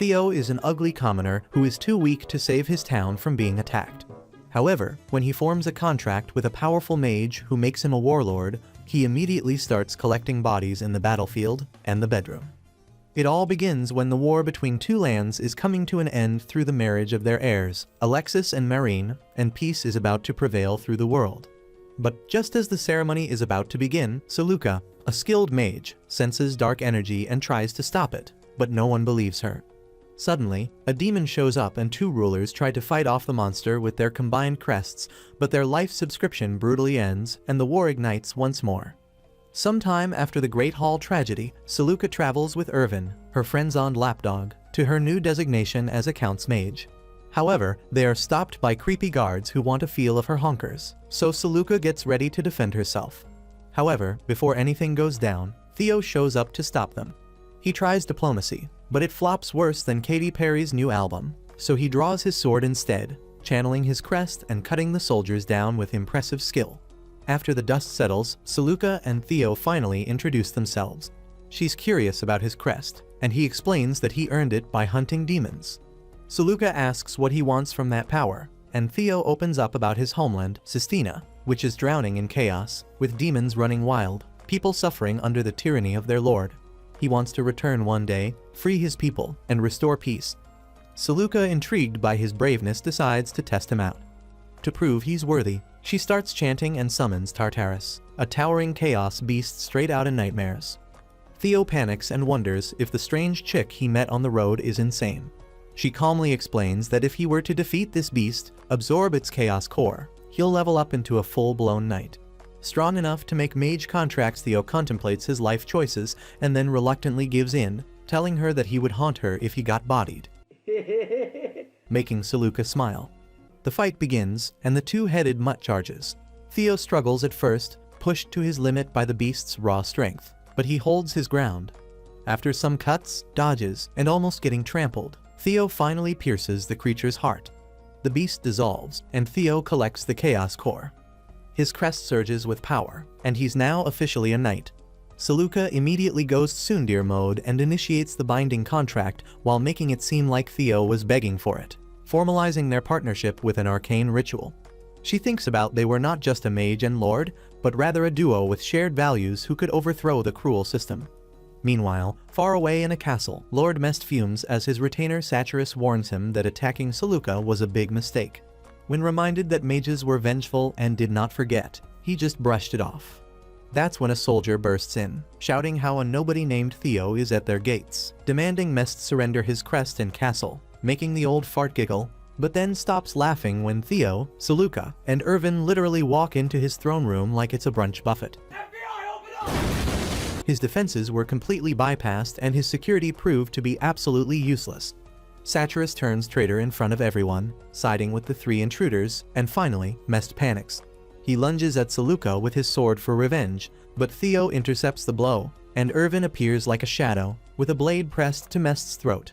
Theo is an ugly commoner who is too weak to save his town from being attacked. However, when he forms a contract with a powerful mage who makes him a warlord, he immediately starts collecting bodies in the battlefield and the bedroom. It all begins when the war between two lands is coming to an end through the marriage of their heirs, Alexis and Marine, and peace is about to prevail through the world. But just as the ceremony is about to begin, Saluka, a skilled mage, senses dark energy and tries to stop it, but no one believes her. Suddenly, a demon shows up and two rulers try to fight off the monster with their combined crests, but their life subscription brutally ends and the war ignites once more. Sometime after the Great Hall tragedy, Saluka travels with Irvin, her friend-zoned lapdog, to her new designation as Accounts Mage. However, they are stopped by creepy guards who want a feel of her honkers, so Saluka gets ready to defend herself. However, before anything goes down, Theo shows up to stop them. He tries diplomacy, but it flops worse than Katy Perry's new album, so he draws his sword instead, channeling his crest and cutting the soldiers down with impressive skill. After the dust settles, Saluka and Theo finally introduce themselves. She's curious about his crest, and he explains that he earned it by hunting demons. Saluka asks what he wants from that power, and Theo opens up about his homeland, Sistina, which is drowning in chaos, with demons running wild, people suffering under the tyranny of their lord. He wants to return one day, free his people, and restore peace. Saluka, intrigued by his braveness, decides to test him out. To prove he's worthy, she starts chanting and summons Tartarus, a towering chaos beast straight out of nightmares. Theo panics and wonders if the strange chick he met on the road is insane. She calmly explains that if he were to defeat this beast, absorb its chaos core, he'll level up into a full-blown knight. Strong enough to make mage contracts, Theo contemplates his life choices and then reluctantly gives in, telling her that he would haunt her if he got bodied, making Saluka smile. The fight begins, and the two-headed mutt charges. Theo struggles at first, pushed to his limit by the beast's raw strength, but he holds his ground. After some cuts, dodges, and almost getting trampled, Theo finally pierces the creature's heart. The beast dissolves, and Theo collects the chaos core. His crest surges with power, and he's now officially a knight. Saluka immediately goes tsundere mode and initiates the binding contract while making it seem like Theo was begging for it, formalizing their partnership with an arcane ritual. She thinks about they were not just a mage and lord, but rather a duo with shared values who could overthrow the cruel system. Meanwhile, far away in a castle, Lord Mest fumes as his retainer Satyrus warns him that attacking Saluka was a big mistake. When reminded that mages were vengeful and did not forget, he just brushed it off. That's when a soldier bursts in, shouting how a nobody named Theo is at their gates, demanding Mest surrender his crest and castle, making the old fart giggle, but then stops laughing when Theo, Saluka, and Irvin literally walk into his throne room like it's a brunch buffet. FBI, open up! His defenses were completely bypassed and his security proved to be absolutely useless. Satyrus turns traitor in front of everyone, siding with the three intruders, and finally, Mest panics. He lunges at Saluka with his sword for revenge, but Theo intercepts the blow, and Irvin appears like a shadow, with a blade pressed to Mest's throat.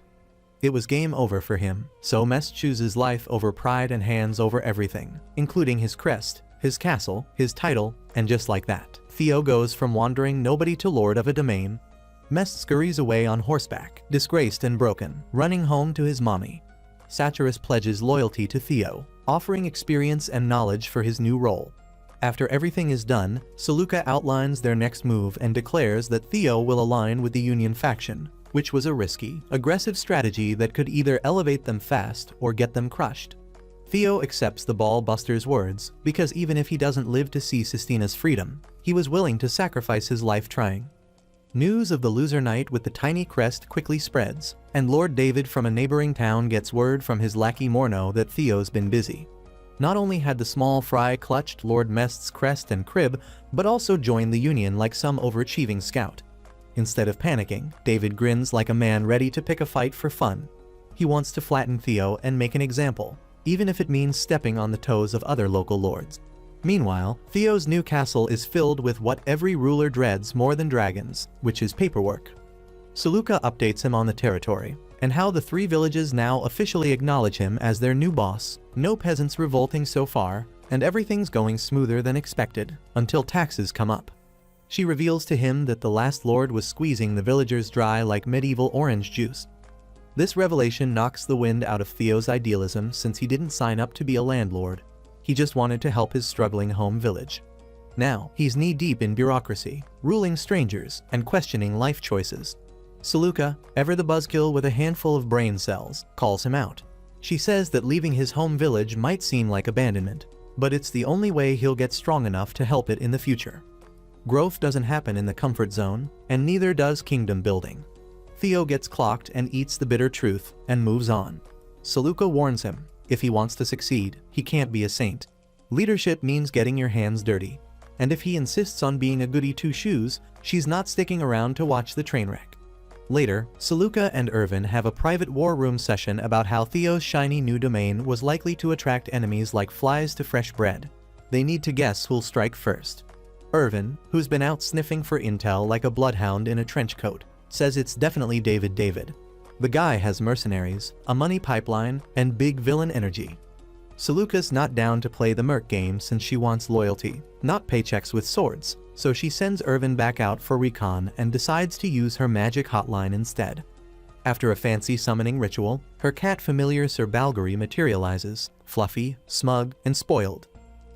It was game over for him, so Mest chooses life over pride and hands over everything, including his crest, his castle, his title, and just like that, Theo goes from wandering nobody to lord of a domain. Mest scurries away on horseback, disgraced and broken, running home to his mommy. Satyrus pledges loyalty to Theo, offering experience and knowledge for his new role. After everything is done, Saluka outlines their next move and declares that Theo will align with the Union faction, which was a risky, aggressive strategy that could either elevate them fast or get them crushed. Theo accepts the ball buster's words, because even if he doesn't live to see Sistina's freedom, he was willing to sacrifice his life trying. News of the loser knight with the tiny crest quickly spreads, and Lord David from a neighboring town gets word from his lackey Morno that Theo's been busy. Not only had the small fry clutched Lord Mest's crest and crib, but also joined the Union like some overachieving scout. Instead of panicking, David grins like a man ready to pick a fight for fun. He wants to flatten Theo and make an example, even if it means stepping on the toes of other local lords. Meanwhile, Theo's new castle is filled with what every ruler dreads more than dragons, which is paperwork. Saluka updates him on the territory, and how the three villages now officially acknowledge him as their new boss, no peasants revolting so far, and everything's going smoother than expected, until taxes come up. She reveals to him that the last lord was squeezing the villagers dry like medieval orange juice. This revelation knocks the wind out of Theo's idealism since he didn't sign up to be a landlord. He just wanted to help his struggling home village. Now, he's knee-deep in bureaucracy, ruling strangers, and questioning life choices. Saluka, ever the buzzkill with a handful of brain cells, calls him out. She says that leaving his home village might seem like abandonment, but it's the only way he'll get strong enough to help it in the future. Growth doesn't happen in the comfort zone, and neither does kingdom building. Theo gets clocked and eats the bitter truth, and moves on. Saluka warns him, if he wants to succeed, he can't be a saint. Leadership means getting your hands dirty. And if he insists on being a goody two-shoes, she's not sticking around to watch the train wreck. Later, Saluka and Irvin have a private war room session about how Theo's shiny new domain was likely to attract enemies like flies to fresh bread. They need to guess who'll strike first. Irvin, who's been out sniffing for intel like a bloodhound in a trench coat, says it's definitely David. The guy has mercenaries, a money pipeline, and big villain energy. Saluka's not down to play the merc game since she wants loyalty, not paychecks with swords, so she sends Irvin back out for recon and decides to use her magic hotline instead. After a fancy summoning ritual, her cat familiar Sir Balgary materializes, fluffy, smug, and spoiled.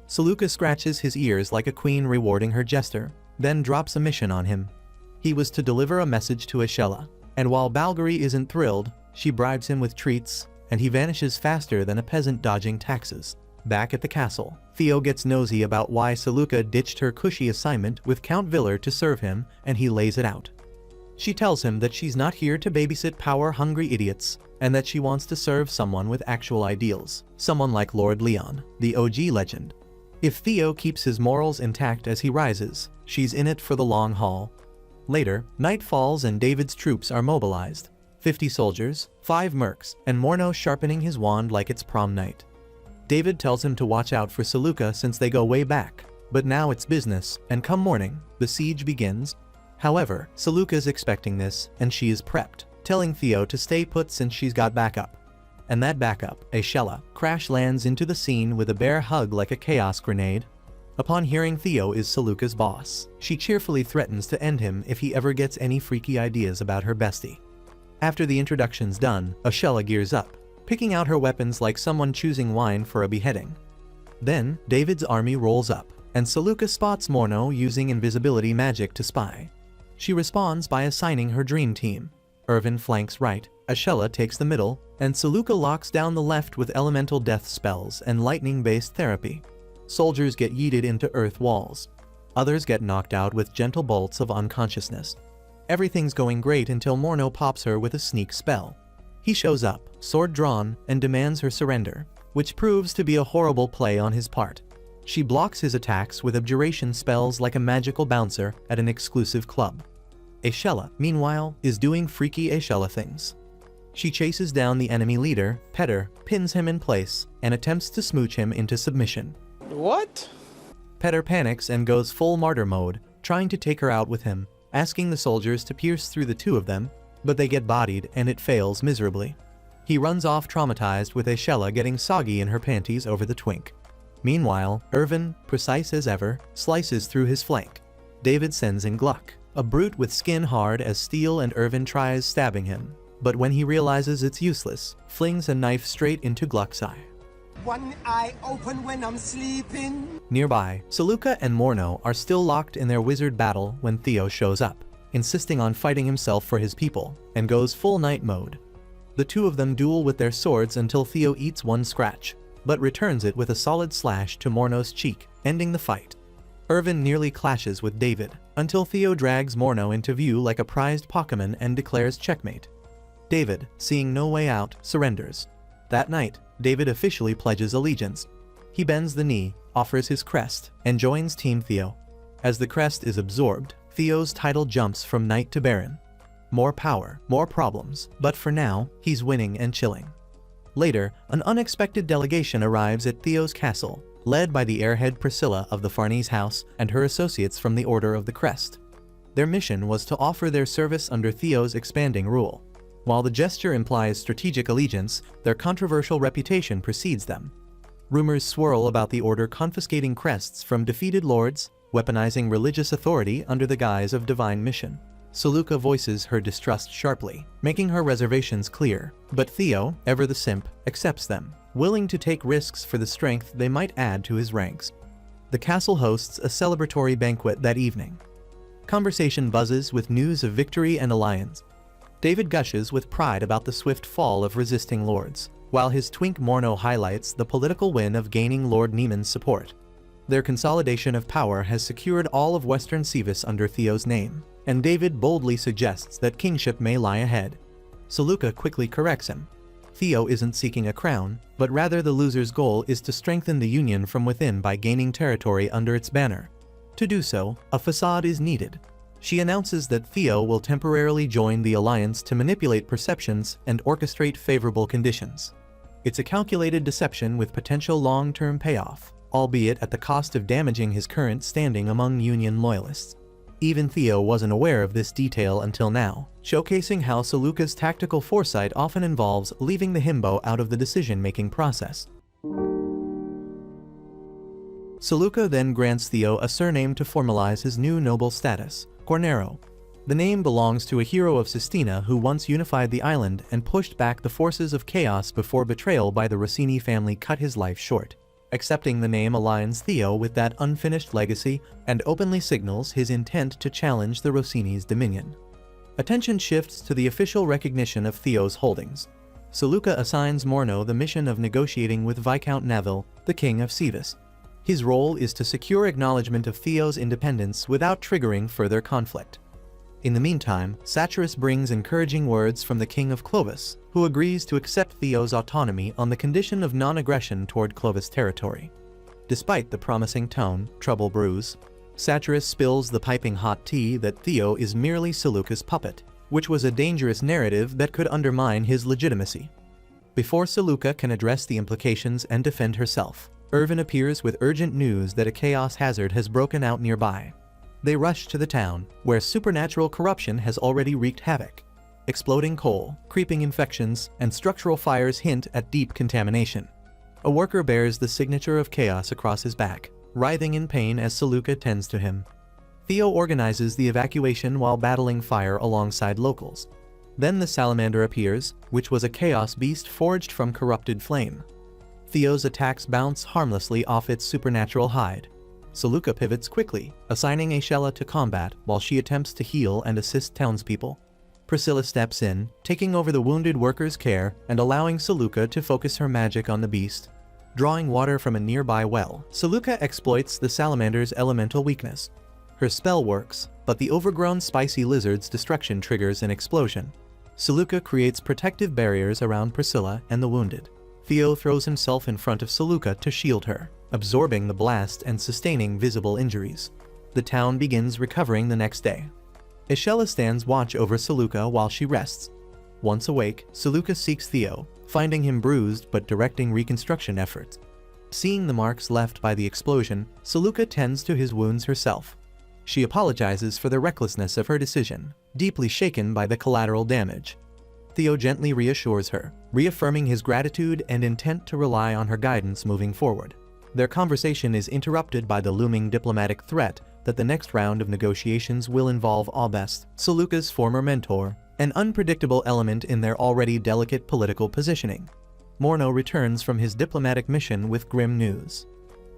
Saluka scratches his ears like a queen rewarding her jester, then drops a mission on him. He was to deliver a message to Ashella, and while Balgary isn't thrilled, she bribes him with treats, and he vanishes faster than a peasant dodging taxes. Back at the castle, Theo gets nosy about why Saluka ditched her cushy assignment with Count Viller to serve him, and he lays it out. She tells him that she's not here to babysit power-hungry idiots, and that she wants to serve someone with actual ideals, someone like Lord Leon, the OG legend. If Theo keeps his morals intact as he rises, she's in it for the long haul. Later, night falls and David's troops are mobilized. 50 soldiers, 5 mercs, and Morno sharpening his wand like it's prom night. David tells him to watch out for Saluka since they go way back, but now it's business, and come morning, the siege begins. However, Saluka's expecting this, and she is prepped, telling Theo to stay put since she's got backup. And that backup, Ashella, crash lands into the scene with a bear hug like a chaos grenade. Upon hearing Theo is Saluka's boss, she cheerfully threatens to end him if he ever gets any freaky ideas about her bestie. After the introduction's done, Ashella gears up, picking out her weapons like someone choosing wine for a beheading. Then, David's army rolls up, and Saluka spots Morno using invisibility magic to spy. She responds by assigning her dream team. Irvin flanks right, Ashella takes the middle, and Saluka locks down the left with elemental death spells and lightning-based therapy. Soldiers get yeeted into earth walls. Others get knocked out with gentle bolts of unconsciousness. Everything's going great until Morno pops her with a sneak spell. He shows up, sword drawn, and demands her surrender, which proves to be a horrible play on his part. She blocks his attacks with abjuration spells like a magical bouncer at an exclusive club. Ashella, meanwhile, is doing freaky Ashella things. She chases down the enemy leader, Petter, pins him in place, and attempts to smooch him into submission. What? Petter panics and goes full martyr mode, trying to take her out with him, asking the soldiers to pierce through the two of them, but they get bodied and it fails miserably. He runs off traumatized with Ashella getting soggy in her panties over the twink. Meanwhile, Irvin, precise as ever, slices through his flank. David sends in Gluck, a brute with skin hard as steel, and Irvin tries stabbing him, but when he realizes it's useless, flings a knife straight into Gluck's eye. One eye open when I'm sleeping. Nearby, Saluka and Morno are still locked in their wizard battle when Theo shows up, insisting on fighting himself for his people, and goes full night mode. The two of them duel with their swords until Theo eats one scratch, but returns it with a solid slash to Morno's cheek, ending the fight. Irvin nearly clashes with David, until Theo drags Morno into view like a prized Pokémon and declares checkmate. David, seeing no way out, surrenders. That night, David officially pledges allegiance. He bends the knee, offers his crest, and joins Team Theo. As the crest is absorbed, Theo's title jumps from knight to baron. More power, more problems, but for now, he's winning and chilling. Later, an unexpected delegation arrives at Theo's castle, led by the airhead Priscilla of the Farnese house and her associates from the Order of the Crest. Their mission was to offer their service under Theo's expanding rule. While the gesture implies strategic allegiance, their controversial reputation precedes them. Rumors swirl about the Order confiscating crests from defeated lords, weaponizing religious authority under the guise of divine mission. Seluka voices her distrust sharply, making her reservations clear, but Theo, ever the simp, accepts them, willing to take risks for the strength they might add to his ranks. The castle hosts a celebratory banquet that evening. Conversation buzzes with news of victory and alliance. David gushes with pride about the swift fall of resisting lords, while his twink Morno highlights the political win of gaining Lord Neiman's support. Their consolidation of power has secured all of Western Sevis under Theo's name, and David boldly suggests that kingship may lie ahead. Seluka quickly corrects him. Theo isn't seeking a crown, but rather the loser's goal is to strengthen the union from within by gaining territory under its banner. To do so, a facade is needed. She announces that Theo will temporarily join the alliance to manipulate perceptions and orchestrate favorable conditions. It's a calculated deception with potential long-term payoff, albeit at the cost of damaging his current standing among Union loyalists. Even Theo wasn't aware of this detail until now, showcasing how Seluka's tactical foresight often involves leaving the himbo out of the decision-making process. Seluka then grants Theo a surname to formalize his new noble status, Cornero. The name belongs to a hero of Sistina who once unified the island and pushed back the forces of chaos before betrayal by the Rossini family cut his life short. Accepting the name aligns Theo with that unfinished legacy and openly signals his intent to challenge the Rossini's dominion. Attention shifts to the official recognition of Theo's holdings. Seluka assigns Morno the mission of negotiating with Viscount Naville, the King of Sevis. His role is to secure acknowledgement of Theo's independence without triggering further conflict. In the meantime, Satyrus brings encouraging words from the King of Clovis, who agrees to accept Theo's autonomy on the condition of non-aggression toward Clovis territory. Despite the promising tone, trouble brews. Satyrus spills the piping hot tea that Theo is merely Seluka's puppet, which was a dangerous narrative that could undermine his legitimacy. Before Seluka can address the implications and defend herself, Irvin appears with urgent news that a chaos hazard has broken out nearby. They rush to the town, where supernatural corruption has already wreaked havoc. Exploding coal, creeping infections, and structural fires hint at deep contamination. A worker bears the signature of chaos across his back, writhing in pain as Seluka tends to him. Theo organizes the evacuation while battling fire alongside locals. Then the salamander appears, which was a chaos beast forged from corrupted flame. Theo's attacks bounce harmlessly off its supernatural hide. Seluka pivots quickly, assigning Aishella to combat while she attempts to heal and assist townspeople. Priscilla steps in, taking over the wounded worker's care and allowing Seluka to focus her magic on the beast. Drawing water from a nearby well, Seluka exploits the salamander's elemental weakness. Her spell works, but the overgrown spicy lizard's destruction triggers an explosion. Seluka creates protective barriers around Priscilla and the wounded. Theo throws himself in front of Seluka to shield her, absorbing the blast and sustaining visible injuries. The town begins recovering the next day. Aishella stands watch over Seluka while she rests. Once awake, Seluka seeks Theo, finding him bruised but directing reconstruction efforts. Seeing the marks left by the explosion, Seluka tends to his wounds herself. She apologizes for the recklessness of her decision, deeply shaken by the collateral damage. Theo gently reassures her, reaffirming his gratitude and intent to rely on her guidance moving forward. Their conversation is interrupted by the looming diplomatic threat that the next round of negotiations will involve Albest, Seluka's former mentor, an unpredictable element in their already delicate political positioning. Morno returns from his diplomatic mission with grim news.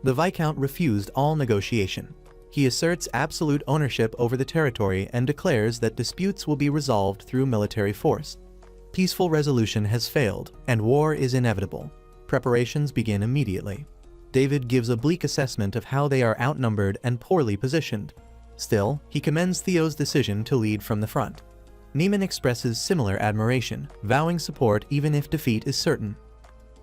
The Viscount refused all negotiation. He asserts absolute ownership over the territory and declares that disputes will be resolved through military force. Peaceful resolution has failed, and war is inevitable. Preparations begin immediately. David gives a bleak assessment of how they are outnumbered and poorly positioned. Still, he commends Theo's decision to lead from the front. Neiman expresses similar admiration, vowing support even if defeat is certain.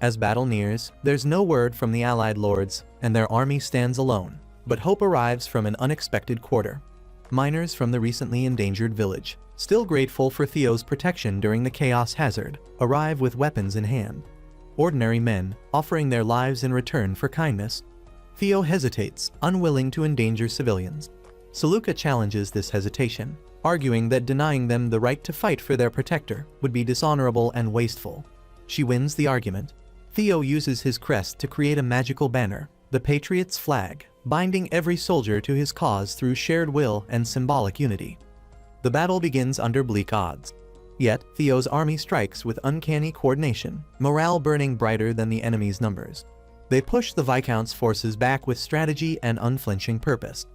As battle nears, there's no word from the allied lords, and their army stands alone. But hope arrives from an unexpected quarter. Miners from the recently endangered village, still grateful for Theo's protection during the chaos hazard, arrive with weapons in hand. Ordinary men, offering their lives in return for kindness. Theo hesitates, unwilling to endanger civilians. Seluka challenges this hesitation, arguing that denying them the right to fight for their protector would be dishonorable and wasteful. She wins the argument. Theo uses his crest to create a magical banner, the Patriot's flag, binding every soldier to his cause through shared will and symbolic unity. The battle begins under bleak odds. Yet, Theo's army strikes with uncanny coordination, morale burning brighter than the enemy's numbers. They push the Viscount's forces back with strategy and unflinching purpose.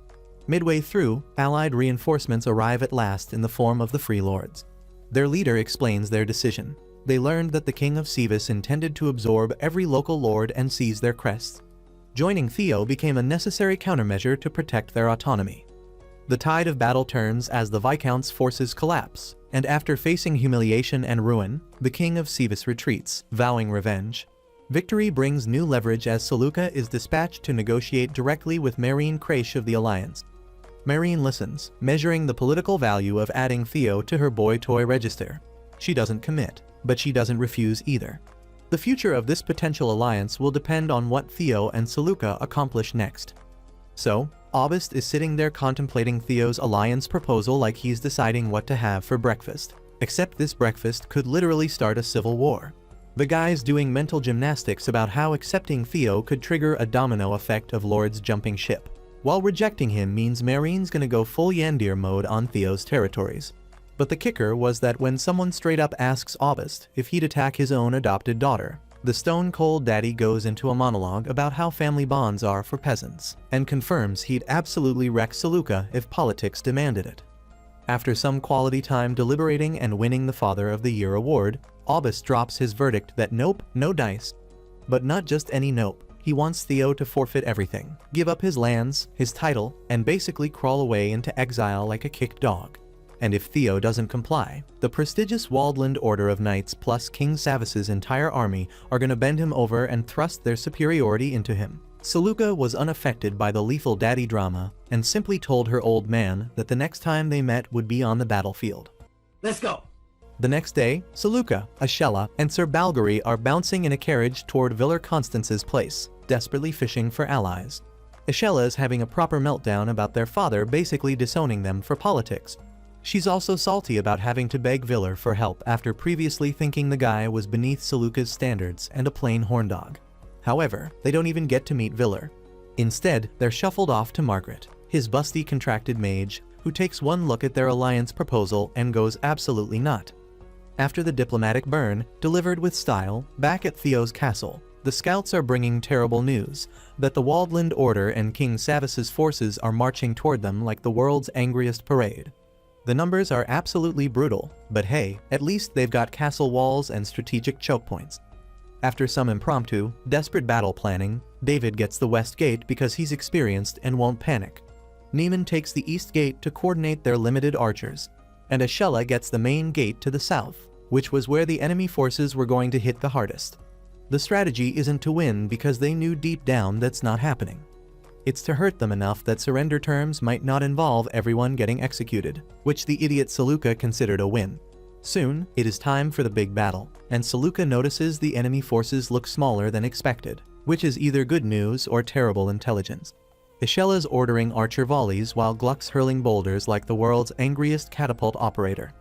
Midway through, Allied reinforcements arrive at last in the form of the Free Lords. Their leader explains their decision. They learned that the King of Sevis intended to absorb every local lord and seize their crests. Joining Theo became a necessary countermeasure to protect their autonomy. The tide of battle turns as the Viscount's forces collapse, and after facing humiliation and ruin, the King of Sevis retreats, vowing revenge. Victory brings new leverage as Saluka is dispatched to negotiate directly with Marine Kraish of the Alliance. Marine listens, measuring the political value of adding Theo to her boy toy register. She doesn't commit, but she doesn't refuse either. The future of this potential alliance will depend on what Theo and Saluka accomplish next. So, Aubust is sitting there contemplating Theo's alliance proposal like he's deciding what to have for breakfast. Except this breakfast could literally start a civil war. The guy's doing mental gymnastics about how accepting Theo could trigger a domino effect of lords jumping ship, while rejecting him means Marine's gonna go full Yandir mode on Theo's territories. But the kicker was that when someone straight up asks Aubust if he'd attack his own adopted daughter, the stone-cold daddy goes into a monologue about how family bonds are for peasants, and confirms he'd absolutely wreck Saluka if politics demanded it. After some quality time deliberating and winning the Father of the Year award, Aubust drops his verdict that nope, no dice. But not just any nope. He wants Theo to forfeit everything, give up his lands, his title, and basically crawl away into exile like a kicked dog. And if Theo doesn't comply, the prestigious Waldland Order of Knights plus King Savis's entire army are gonna bend him over and thrust their superiority into him. Saluka was unaffected by the lethal daddy drama and simply told her old man that the next time they met would be on the battlefield. Let's go. The next day, Saluka, Ashella, and Sir Balgary are bouncing in a carriage toward Viller Constance's place, desperately fishing for allies. Ashella is having a proper meltdown about their father basically disowning them for politics. She's also salty about having to beg Viller for help after previously thinking the guy was beneath Saluka's standards and a plain horndog. However, they don't even get to meet Viller. Instead, they're shuffled off to Margaret, his busty contracted mage, who takes one look at their alliance proposal and goes absolutely not. After the diplomatic burn, delivered with style, back at Theo's castle, the scouts are bringing terrible news, that the Waldland Order and King Savis's forces are marching toward them like the world's angriest parade. The numbers are absolutely brutal, but hey, at least they've got castle walls and strategic choke points. After some impromptu, desperate battle planning, David gets the west gate because he's experienced and won't panic. Niemann takes the east gate to coordinate their limited archers, and Ashella gets the main gate to the south, which was where the enemy forces were going to hit the hardest. The strategy isn't to win because they knew deep down that's not happening. It's to hurt them enough that surrender terms might not involve everyone getting executed, which the idiot Saluka considered a win. Soon, it is time for the big battle, and Saluka notices the enemy forces look smaller than expected, which is either good news or terrible intelligence. Ashella's ordering archer volleys while Gluck's hurling boulders like the world's angriest catapult operator.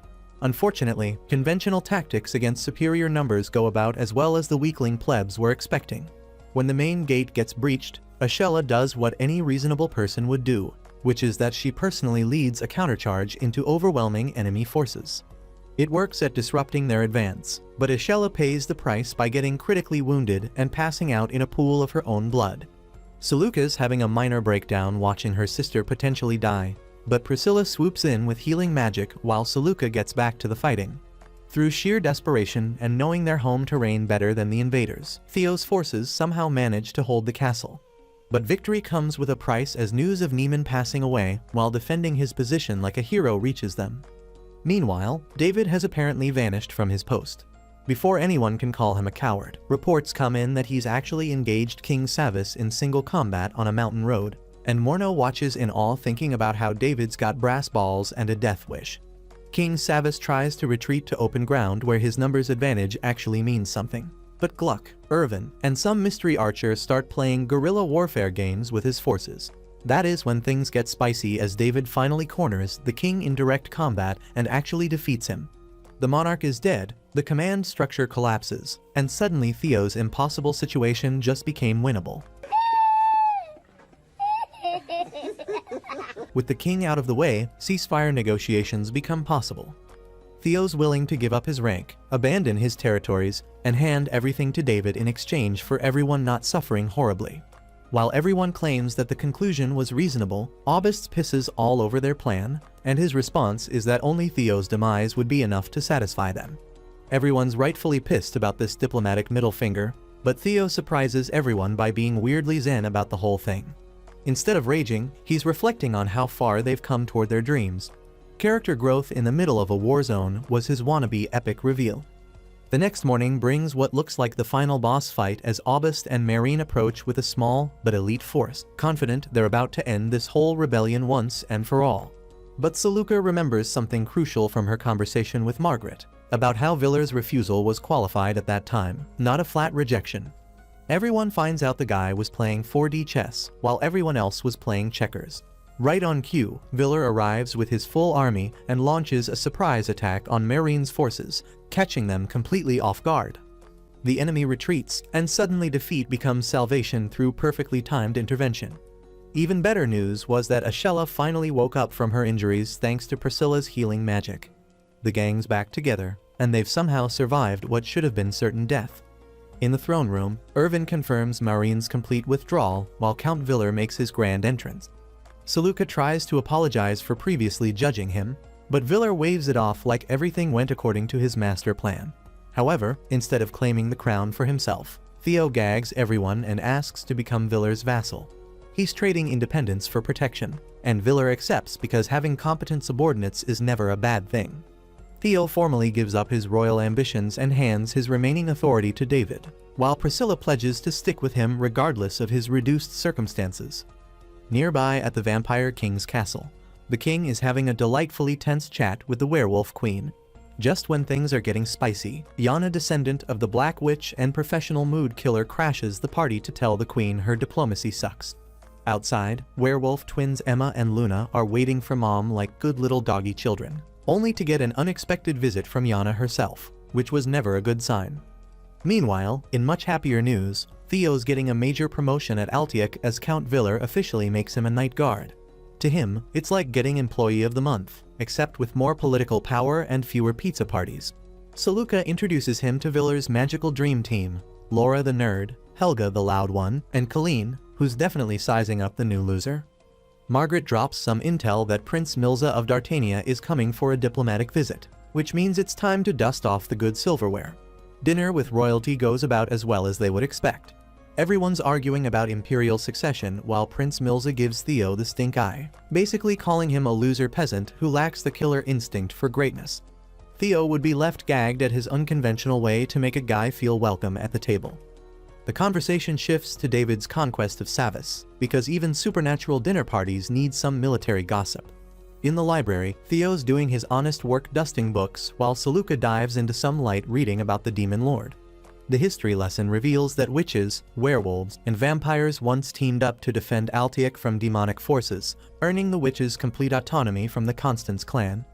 Unfortunately, conventional tactics against superior numbers go about as well as the weakling plebs were expecting. When the main gate gets breached, Ashella does what any reasonable person would do, which is that she personally leads a countercharge into overwhelming enemy forces. It works at disrupting their advance, but Ashella pays the price by getting critically wounded and passing out in a pool of her own blood. Saluka's having a minor breakdown watching her sister potentially die, but Priscilla swoops in with healing magic while Saluka gets back to the fighting. Through sheer desperation and knowing their home terrain better than the invaders, Theo's forces somehow manage to hold the castle. But victory comes with a price as news of Niemann passing away while defending his position like a hero reaches them. Meanwhile, David has apparently vanished from his post. Before anyone can call him a coward, reports come in that he's actually engaged King Savis in single combat on a mountain road, and Morno watches in awe thinking about how David's got brass balls and a death wish. King Savis tries to retreat to open ground where his numbers advantage actually means something. But Gluck, Irvin, and some mystery archers start playing guerrilla warfare games with his forces. That is when things get spicy as David finally corners the king in direct combat and actually defeats him. The monarch is dead, the command structure collapses, and suddenly Theo's impossible situation just became winnable. With the king out of the way, ceasefire negotiations become possible. Theo's willing to give up his rank, abandon his territories, and hand everything to David in exchange for everyone not suffering horribly. While everyone claims that the conclusion was reasonable, Aubust pisses all over their plan, and his response is that only Theo's demise would be enough to satisfy them. Everyone's rightfully pissed about this diplomatic middle finger, but Theo surprises everyone by being weirdly zen about the whole thing. Instead of raging, he's reflecting on how far they've come toward their dreams. Character growth in the middle of a war zone was his wannabe epic reveal. The next morning brings what looks like the final boss fight as Aubust and Meereen approach with a small but elite force, confident they're about to end this whole rebellion once and for all. But Seluka remembers something crucial from her conversation with Margaret, about how Villar's refusal was qualified at that time, not a flat rejection. Everyone finds out the guy was playing 4D chess, while everyone else was playing checkers. Right on cue, Villar arrives with his full army and launches a surprise attack on Meereen's forces, catching them completely off guard. The enemy retreats, and suddenly defeat becomes salvation through perfectly timed intervention. Even better news was that Ashella finally woke up from her injuries thanks to Priscilla's healing magic. The gang's back together, and they've somehow survived what should have been certain death. In the throne room, Erwin confirms Meereen's complete withdrawal while Count Villar makes his grand entrance. Seluka tries to apologize for previously judging him, but Villar waves it off like everything went according to his master plan. However, instead of claiming the crown for himself, Theo gags everyone and asks to become Villar's vassal. He's trading independence for protection, and Villar accepts because having competent subordinates is never a bad thing. Theo formally gives up his royal ambitions and hands his remaining authority to David, while Priscilla pledges to stick with him regardless of his reduced circumstances. Nearby at the Vampire King's castle, the king is having a delightfully tense chat with the werewolf queen. Just when things are getting spicy, Yana, descendant of the Black Witch and professional mood killer, crashes the party to tell the queen her diplomacy sucks. Outside, werewolf twins Emma and Luna are waiting for mom like good little doggy children, only to get an unexpected visit from Yana herself, which was never a good sign. Meanwhile, in much happier news, Theo's getting a major promotion at Altiek as Count Villar officially makes him a Knight Guard. To him, it's like getting Employee of the Month, except with more political power and fewer pizza parties. Seluka introduces him to Villar's magical dream team, Laura the nerd, Helga the loud one, and Colleen, who's definitely sizing up the new loser. Margaret drops some intel that Prince Milza of Dartania is coming for a diplomatic visit, which means it's time to dust off the good silverware. Dinner with royalty goes about as well as they would expect. Everyone's arguing about imperial succession while Prince Milza gives Theo the stink eye, basically calling him a loser peasant who lacks the killer instinct for greatness. Theo would be left gagged at his unconventional way to make a guy feel welcome at the table. The conversation shifts to David's conquest of Savas, because even supernatural dinner parties need some military gossip. In the library, Theo's doing his honest work dusting books while Seluka dives into some light reading about the Demon Lord. The history lesson reveals that witches, werewolves, and vampires once teamed up to defend Altiek from demonic forces, earning the witches complete autonomy from the Constance clan.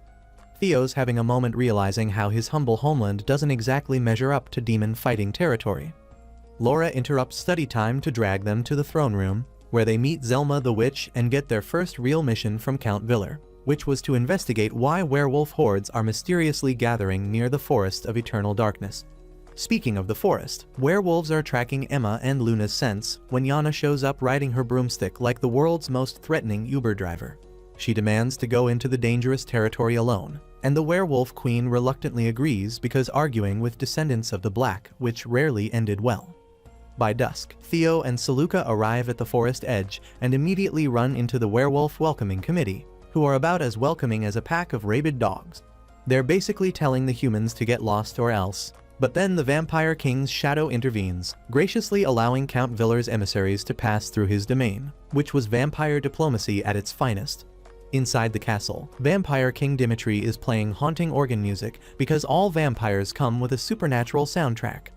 Theo's having a moment realizing how his humble homeland doesn't exactly measure up to demon fighting territory. Laura interrupts study time to drag them to the throne room, where they meet Zelma the witch and get their first real mission from Count Villar, which was to investigate why werewolf hordes are mysteriously gathering near the Forest of Eternal Darkness. Speaking of the forest, werewolves are tracking Emma and Luna's scents when Yana shows up riding her broomstick like the world's most threatening Uber driver. She demands to go into the dangerous territory alone, and the werewolf queen reluctantly agrees because arguing with descendants of the Black Witch rarely ended well. By dusk, Theo and Seluka arrive at the forest edge and immediately run into the werewolf welcoming committee, who are about as welcoming as a pack of rabid dogs. They're basically telling the humans to get lost or else. But then the Vampire King's shadow intervenes, graciously allowing Count Villar's emissaries to pass through his domain, which was vampire diplomacy at its finest. Inside the castle, Vampire King Dimitri is playing haunting organ music because all vampires come with a supernatural soundtrack.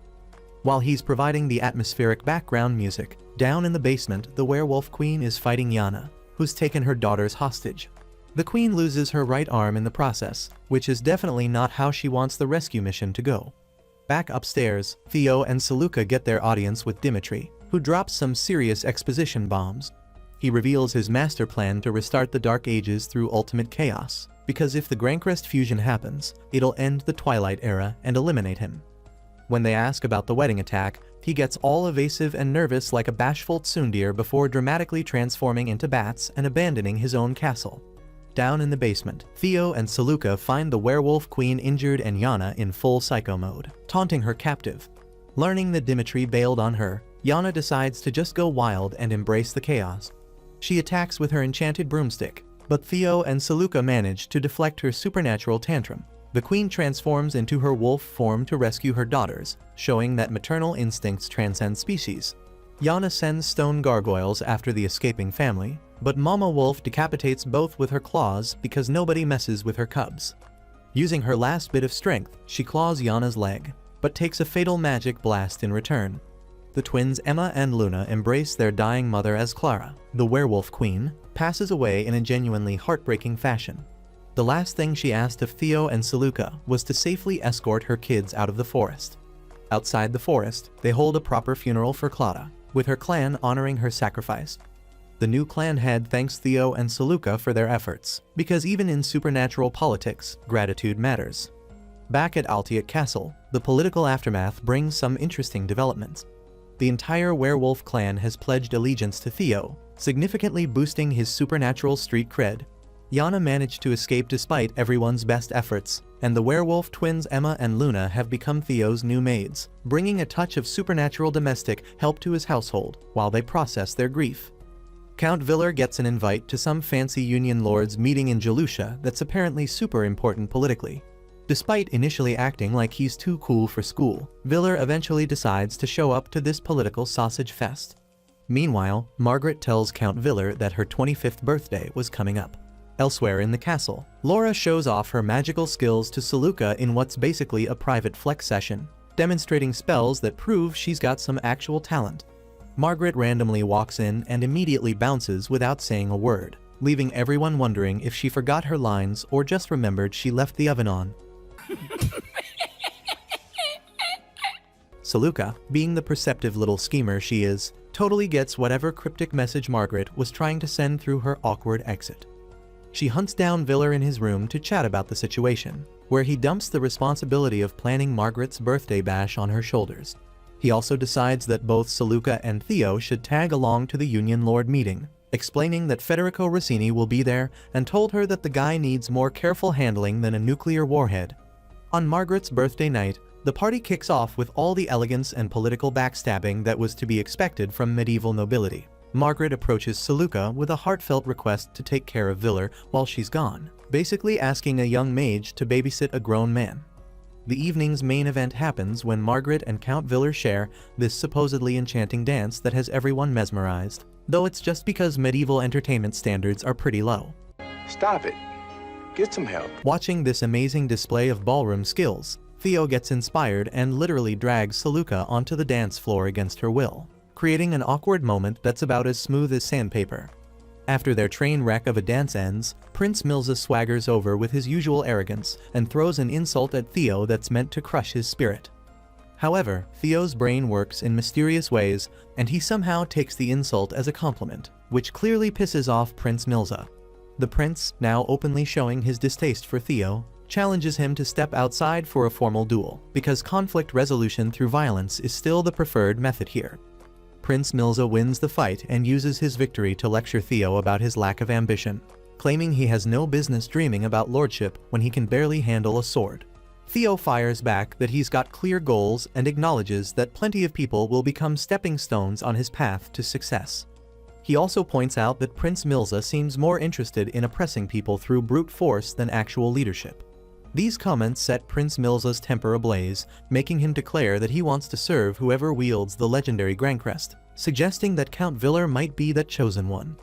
While he's providing the atmospheric background music, down in the basement the werewolf queen is fighting Yana, who's taken her daughters hostage. The queen loses her right arm in the process, which is definitely not how she wants the rescue mission to go. Back upstairs, Theo and Seluka get their audience with Dimitri, who drops some serious exposition bombs. He reveals his master plan to restart the Dark Ages through ultimate chaos, because if the Grancrest fusion happens, it'll end the Twilight Era and eliminate him. When they ask about the wedding attack, he gets all evasive and nervous like a bashful tsundere before dramatically transforming into bats and abandoning his own castle. Down in the basement, Theo and Saluka find the werewolf queen injured and Yana in full psycho mode, taunting her captive. Learning that Dimitri bailed on her, Yana decides to just go wild and embrace the chaos. She attacks with her enchanted broomstick, but Theo and Saluka manage to deflect her supernatural tantrum. The queen transforms into her wolf form to rescue her daughters, showing that maternal instincts transcend species. Yana sends stone gargoyles after the escaping family, but Mama Wolf decapitates both with her claws because nobody messes with her cubs. Using her last bit of strength, she claws Yana's leg, but takes a fatal magic blast in return. The twins Emma and Luna embrace their dying mother as Clara, the werewolf queen, passes away in a genuinely heartbreaking fashion. The last thing she asked of Theo and Saluka was to safely escort her kids out of the forest. Outside the forest, they hold a proper funeral for Clara, with her clan honoring her sacrifice. The new clan head thanks Theo and Saluka for their efforts, because even in supernatural politics, gratitude matters. Back at Altiat Castle, the political aftermath brings some interesting developments. The entire werewolf clan has pledged allegiance to Theo, significantly boosting his supernatural street cred. Yana managed to escape despite everyone's best efforts, and the werewolf twins Emma and Luna have become Theo's new maids, bringing a touch of supernatural domestic help to his household while they process their grief. Count Viller gets an invite to some fancy Union Lords meeting in Jalusia that's apparently super important politically. Despite initially acting like he's too cool for school, Viller eventually decides to show up to this political sausage fest. Meanwhile, Margaret tells Count Viller that her 25th birthday was coming up. Elsewhere in the castle, Laura shows off her magical skills to Saluka in what's basically a private flex session, demonstrating spells that prove she's got some actual talent. Margaret randomly walks in and immediately bounces without saying a word, leaving everyone wondering if she forgot her lines or just remembered she left the oven on. Saluka, being the perceptive little schemer she is, totally gets whatever cryptic message Margaret was trying to send through her awkward exit. She hunts down Viller in his room to chat about the situation, where he dumps the responsibility of planning Margaret's birthday bash on her shoulders. He also decides that both Saluka and Theo should tag along to the Union Lord meeting, explaining that Federico Rossini will be there and told her that the guy needs more careful handling than a nuclear warhead. On Margaret's birthday night, the party kicks off with all the elegance and political backstabbing that was to be expected from medieval nobility. Margaret approaches Saluka with a heartfelt request to take care of Viller while she's gone, basically asking a young mage to babysit a grown man. The evening's main event happens when Margaret and Count Viller share this supposedly enchanting dance that has everyone mesmerized, though it's just because medieval entertainment standards are pretty low. Stop it. Get some help. Watching this amazing display of ballroom skills, Theo gets inspired and literally drags Saluka onto the dance floor against her will, creating an awkward moment that's about as smooth as sandpaper. After their train wreck of a dance ends, Prince Milza swaggers over with his usual arrogance and throws an insult at Theo that's meant to crush his spirit. However, Theo's brain works in mysterious ways, and he somehow takes the insult as a compliment, which clearly pisses off Prince Milza. The prince, now openly showing his distaste for Theo, challenges him to step outside for a formal duel, because conflict resolution through violence is still the preferred method here. Prince Milza wins the fight and uses his victory to lecture Theo about his lack of ambition, claiming he has no business dreaming about lordship when he can barely handle a sword. Theo fires back that he's got clear goals and acknowledges that plenty of people will become stepping stones on his path to success. He also points out that Prince Milza seems more interested in oppressing people through brute force than actual leadership. These comments set Prince Milza's temper ablaze, making him declare that he wants to serve whoever wields the legendary Grancrest, suggesting that Count Viller might be that chosen one.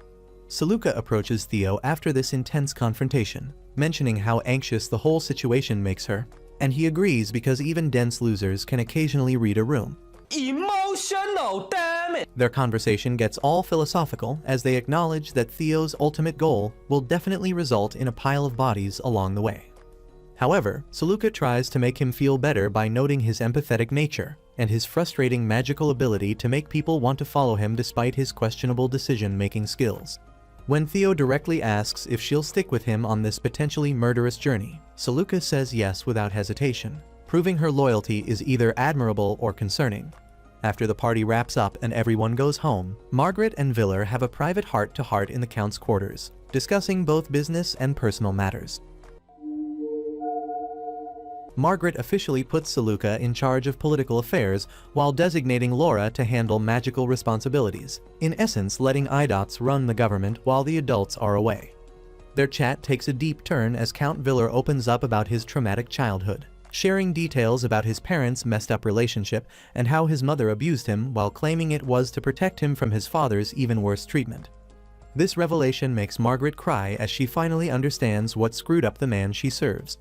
Saluka approaches Theo after this intense confrontation, mentioning how anxious the whole situation makes her, and he agrees because even dense losers can occasionally read a room. Emotional, damn it! Their conversation gets all philosophical as they acknowledge that Theo's ultimate goal will definitely result in a pile of bodies along the way. However, Saluka tries to make him feel better by noting his empathetic nature, and his frustrating magical ability to make people want to follow him despite his questionable decision-making skills. When Theo directly asks if she'll stick with him on this potentially murderous journey, Saluka says yes without hesitation, proving her loyalty is either admirable or concerning. After the party wraps up and everyone goes home, Margaret and Viller have a private heart-to-heart in the Count's quarters, discussing both business and personal matters. Margaret officially puts Saluka in charge of political affairs while designating Laura to handle magical responsibilities, in essence letting IDOTS run the government while the adults are away. Their chat takes a deep turn as Count Viller opens up about his traumatic childhood, sharing details about his parents' messed-up relationship and how his mother abused him while claiming it was to protect him from his father's even worse treatment. This revelation makes Margaret cry as she finally understands what screwed up the man she serves.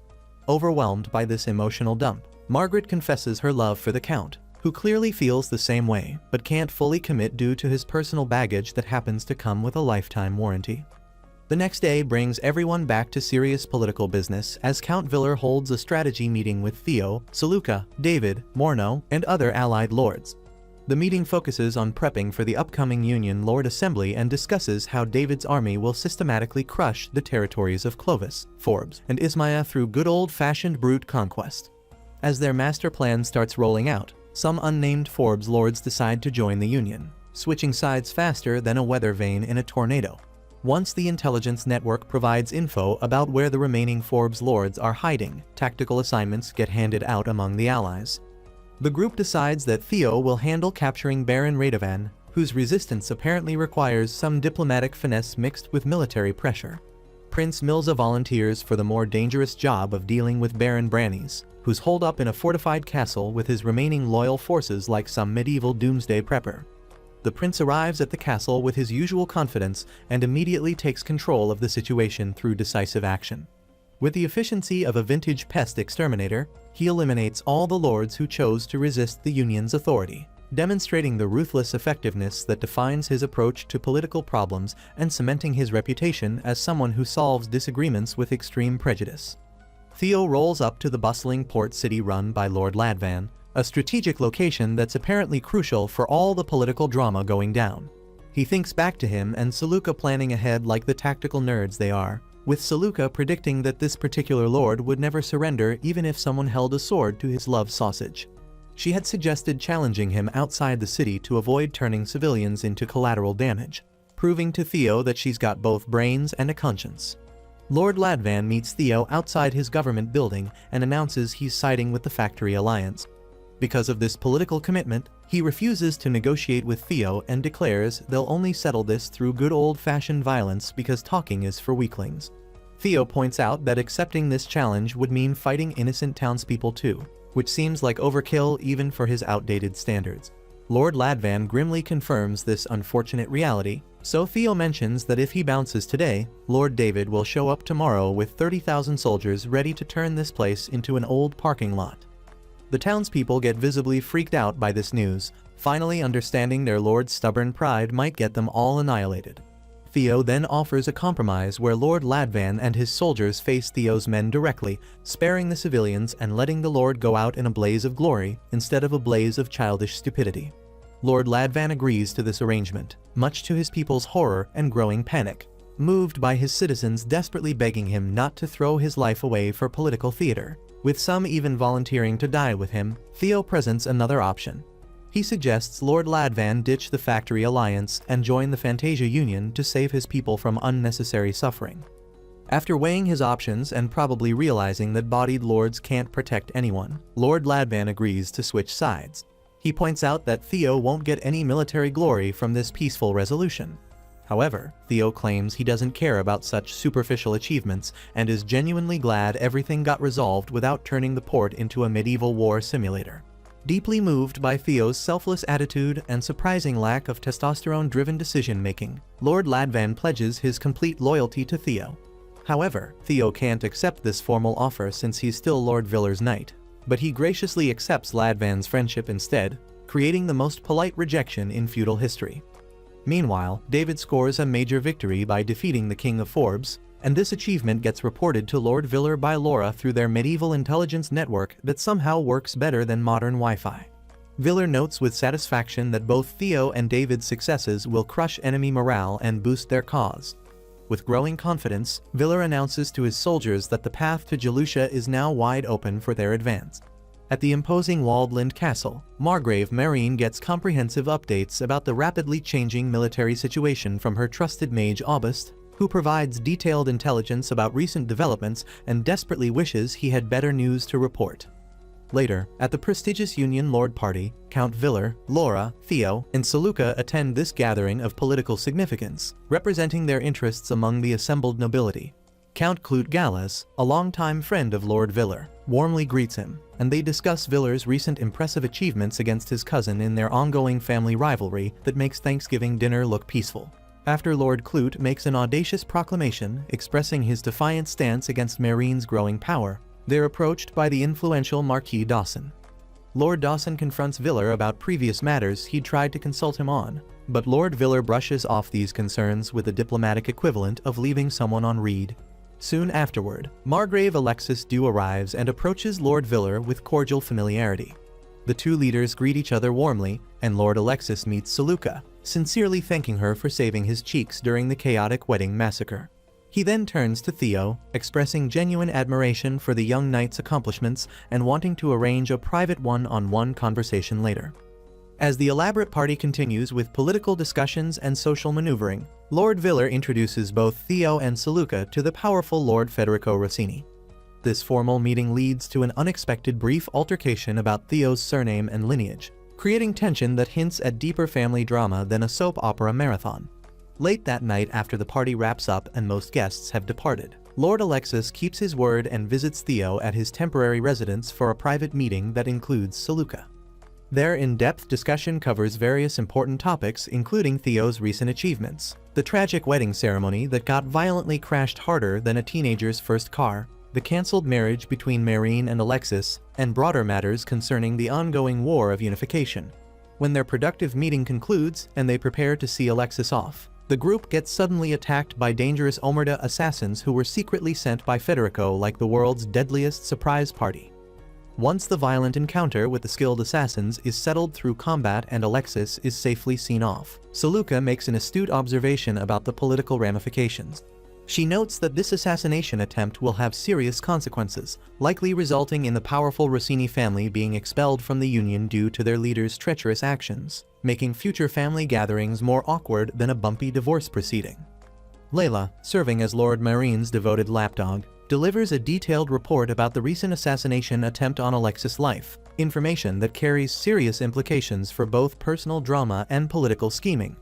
Overwhelmed by this emotional dump, Margaret confesses her love for the Count, who clearly feels the same way but can't fully commit due to his personal baggage that happens to come with a lifetime warranty. The next day brings everyone back to serious political business as Count Viller holds a strategy meeting with Theo, Saluka, David, Morno, and other allied lords. The meeting focuses on prepping for the upcoming Union Lord Assembly and discusses how David's army will systematically crush the territories of Clovis, Forbes, and Ismaya through good old-fashioned brute conquest. As their master plan starts rolling out, some unnamed Forbes lords decide to join the Union, switching sides faster than a weather vane in a tornado. Once the intelligence network provides info about where the remaining Forbes lords are hiding, tactical assignments get handed out among the allies. The group decides that Theo will handle capturing Baron Radovan, whose resistance apparently requires some diplomatic finesse mixed with military pressure. Prince Milza volunteers for the more dangerous job of dealing with Baron Brannies, who's holed up in a fortified castle with his remaining loyal forces like some medieval doomsday prepper. The prince arrives at the castle with his usual confidence and immediately takes control of the situation through decisive action. With the efficiency of a vintage pest exterminator, he eliminates all the lords who chose to resist the Union's authority, demonstrating the ruthless effectiveness that defines his approach to political problems and cementing his reputation as someone who solves disagreements with extreme prejudice. Theo rolls up to the bustling port city run by Lord Ladvan, a strategic location that's apparently crucial for all the political drama going down. He thinks back to him and Saluka planning ahead like the tactical nerds they are, with Saluka predicting that this particular lord would never surrender even if someone held a sword to his love sausage. She had suggested challenging him outside the city to avoid turning civilians into collateral damage, proving to Theo that she's got both brains and a conscience. Lord Ladvan meets Theo outside his government building and announces he's siding with the Factory Alliance. Because of this political commitment, he refuses to negotiate with Theo and declares they'll only settle this through good old-fashioned violence because talking is for weaklings. Theo points out that accepting this challenge would mean fighting innocent townspeople too, which seems like overkill even for his outdated standards. Lord Ladvan grimly confirms this unfortunate reality, so Theo mentions that if he bounces today, Lord David will show up tomorrow with 30,000 soldiers ready to turn this place into an old parking lot. The townspeople get visibly freaked out by this news, finally understanding their lord's stubborn pride might get them all annihilated. Theo then offers a compromise where Lord Ladvan and his soldiers face Theo's men directly, sparing the civilians and letting the lord go out in a blaze of glory instead of a blaze of childish stupidity. Lord Ladvan agrees to this arrangement, much to his people's horror and growing panic, moved by his citizens desperately begging him not to throw his life away for political theater. With some even volunteering to die with him, Theo presents another option. He suggests Lord Ladvan ditch the Factory Alliance and join the Fantasia Union to save his people from unnecessary suffering. After weighing his options and probably realizing that bodied lords can't protect anyone, Lord Ladvan agrees to switch sides. He points out that Theo won't get any military glory from this peaceful resolution. However, Theo claims he doesn't care about such superficial achievements and is genuinely glad everything got resolved without turning the port into a medieval war simulator. Deeply moved by Theo's selfless attitude and surprising lack of testosterone-driven decision-making, Lord Ladvan pledges his complete loyalty to Theo. However, Theo can't accept this formal offer since he's still Lord Viller's knight, but he graciously accepts Ladvan's friendship instead, creating the most polite rejection in feudal history. Meanwhile, David scores a major victory by defeating the King of Forbes, and this achievement gets reported to Lord Viller by Laura through their medieval intelligence network that somehow works better than modern Wi-Fi. Viller notes with satisfaction that both Theo and David's successes will crush enemy morale and boost their cause. With growing confidence, Viller announces to his soldiers that the path to Jalucia is now wide open for their advance. At the imposing Waldland Castle, Margrave Marine gets comprehensive updates about the rapidly changing military situation from her trusted mage Aubust, who provides detailed intelligence about recent developments and desperately wishes he had better news to report. Later, at the prestigious Union Lord Party, Count Viller, Laura, Theo, and Saluka attend this gathering of political significance, representing their interests among the assembled nobility. Count Clut Gallas, a longtime friend of Lord Viller, warmly greets him, and they discuss Viller's recent impressive achievements against his cousin in their ongoing family rivalry that makes Thanksgiving dinner look peaceful. After Lord Clut makes an audacious proclamation expressing his defiant stance against Marine's growing power, they're approached by the influential Marquis Dawson. Lord Dawson confronts Viller about previous matters he'd tried to consult him on, but Lord Viller brushes off these concerns with the diplomatic equivalent of leaving someone on read. Soon afterward, Margrave Alexis Dew arrives and approaches Lord Viller with cordial familiarity. The two leaders greet each other warmly, and Lord Alexis meets Saluka, sincerely thanking her for saving his cheeks during the chaotic wedding massacre. He then turns to Theo, expressing genuine admiration for the young knight's accomplishments and wanting to arrange a private one-on-one conversation later. As the elaborate party continues with political discussions and social maneuvering, Lord Viller introduces both Theo and Saluka to the powerful Lord Federico Rossini. This formal meeting leads to an unexpected brief altercation about Theo's surname and lineage, creating tension that hints at deeper family drama than a soap opera marathon. Late that night, after the party wraps up and most guests have departed, Lord Alexis keeps his word and visits Theo at his temporary residence for a private meeting that includes Saluka. Their in-depth discussion covers various important topics, including Theo's recent achievements, the tragic wedding ceremony that got violently crashed harder than a teenager's first car, the cancelled marriage between Marine and Alexis, and broader matters concerning the ongoing war of unification. When their productive meeting concludes and they prepare to see Alexis off, the group gets suddenly attacked by dangerous Omerta assassins who were secretly sent by Federico like the world's deadliest surprise party. Once the violent encounter with the skilled assassins is settled through combat and Alexis is safely seen off, Saluka makes an astute observation about the political ramifications. She notes that this assassination attempt will have serious consequences, likely resulting in the powerful Rossini family being expelled from the Union due to their leader's treacherous actions, making future family gatherings more awkward than a bumpy divorce proceeding. Layla, serving as Lord Marine's devoted lapdog, delivers a detailed report about the recent assassination attempt on Alexis' life, information that carries serious implications for both personal drama and political scheming.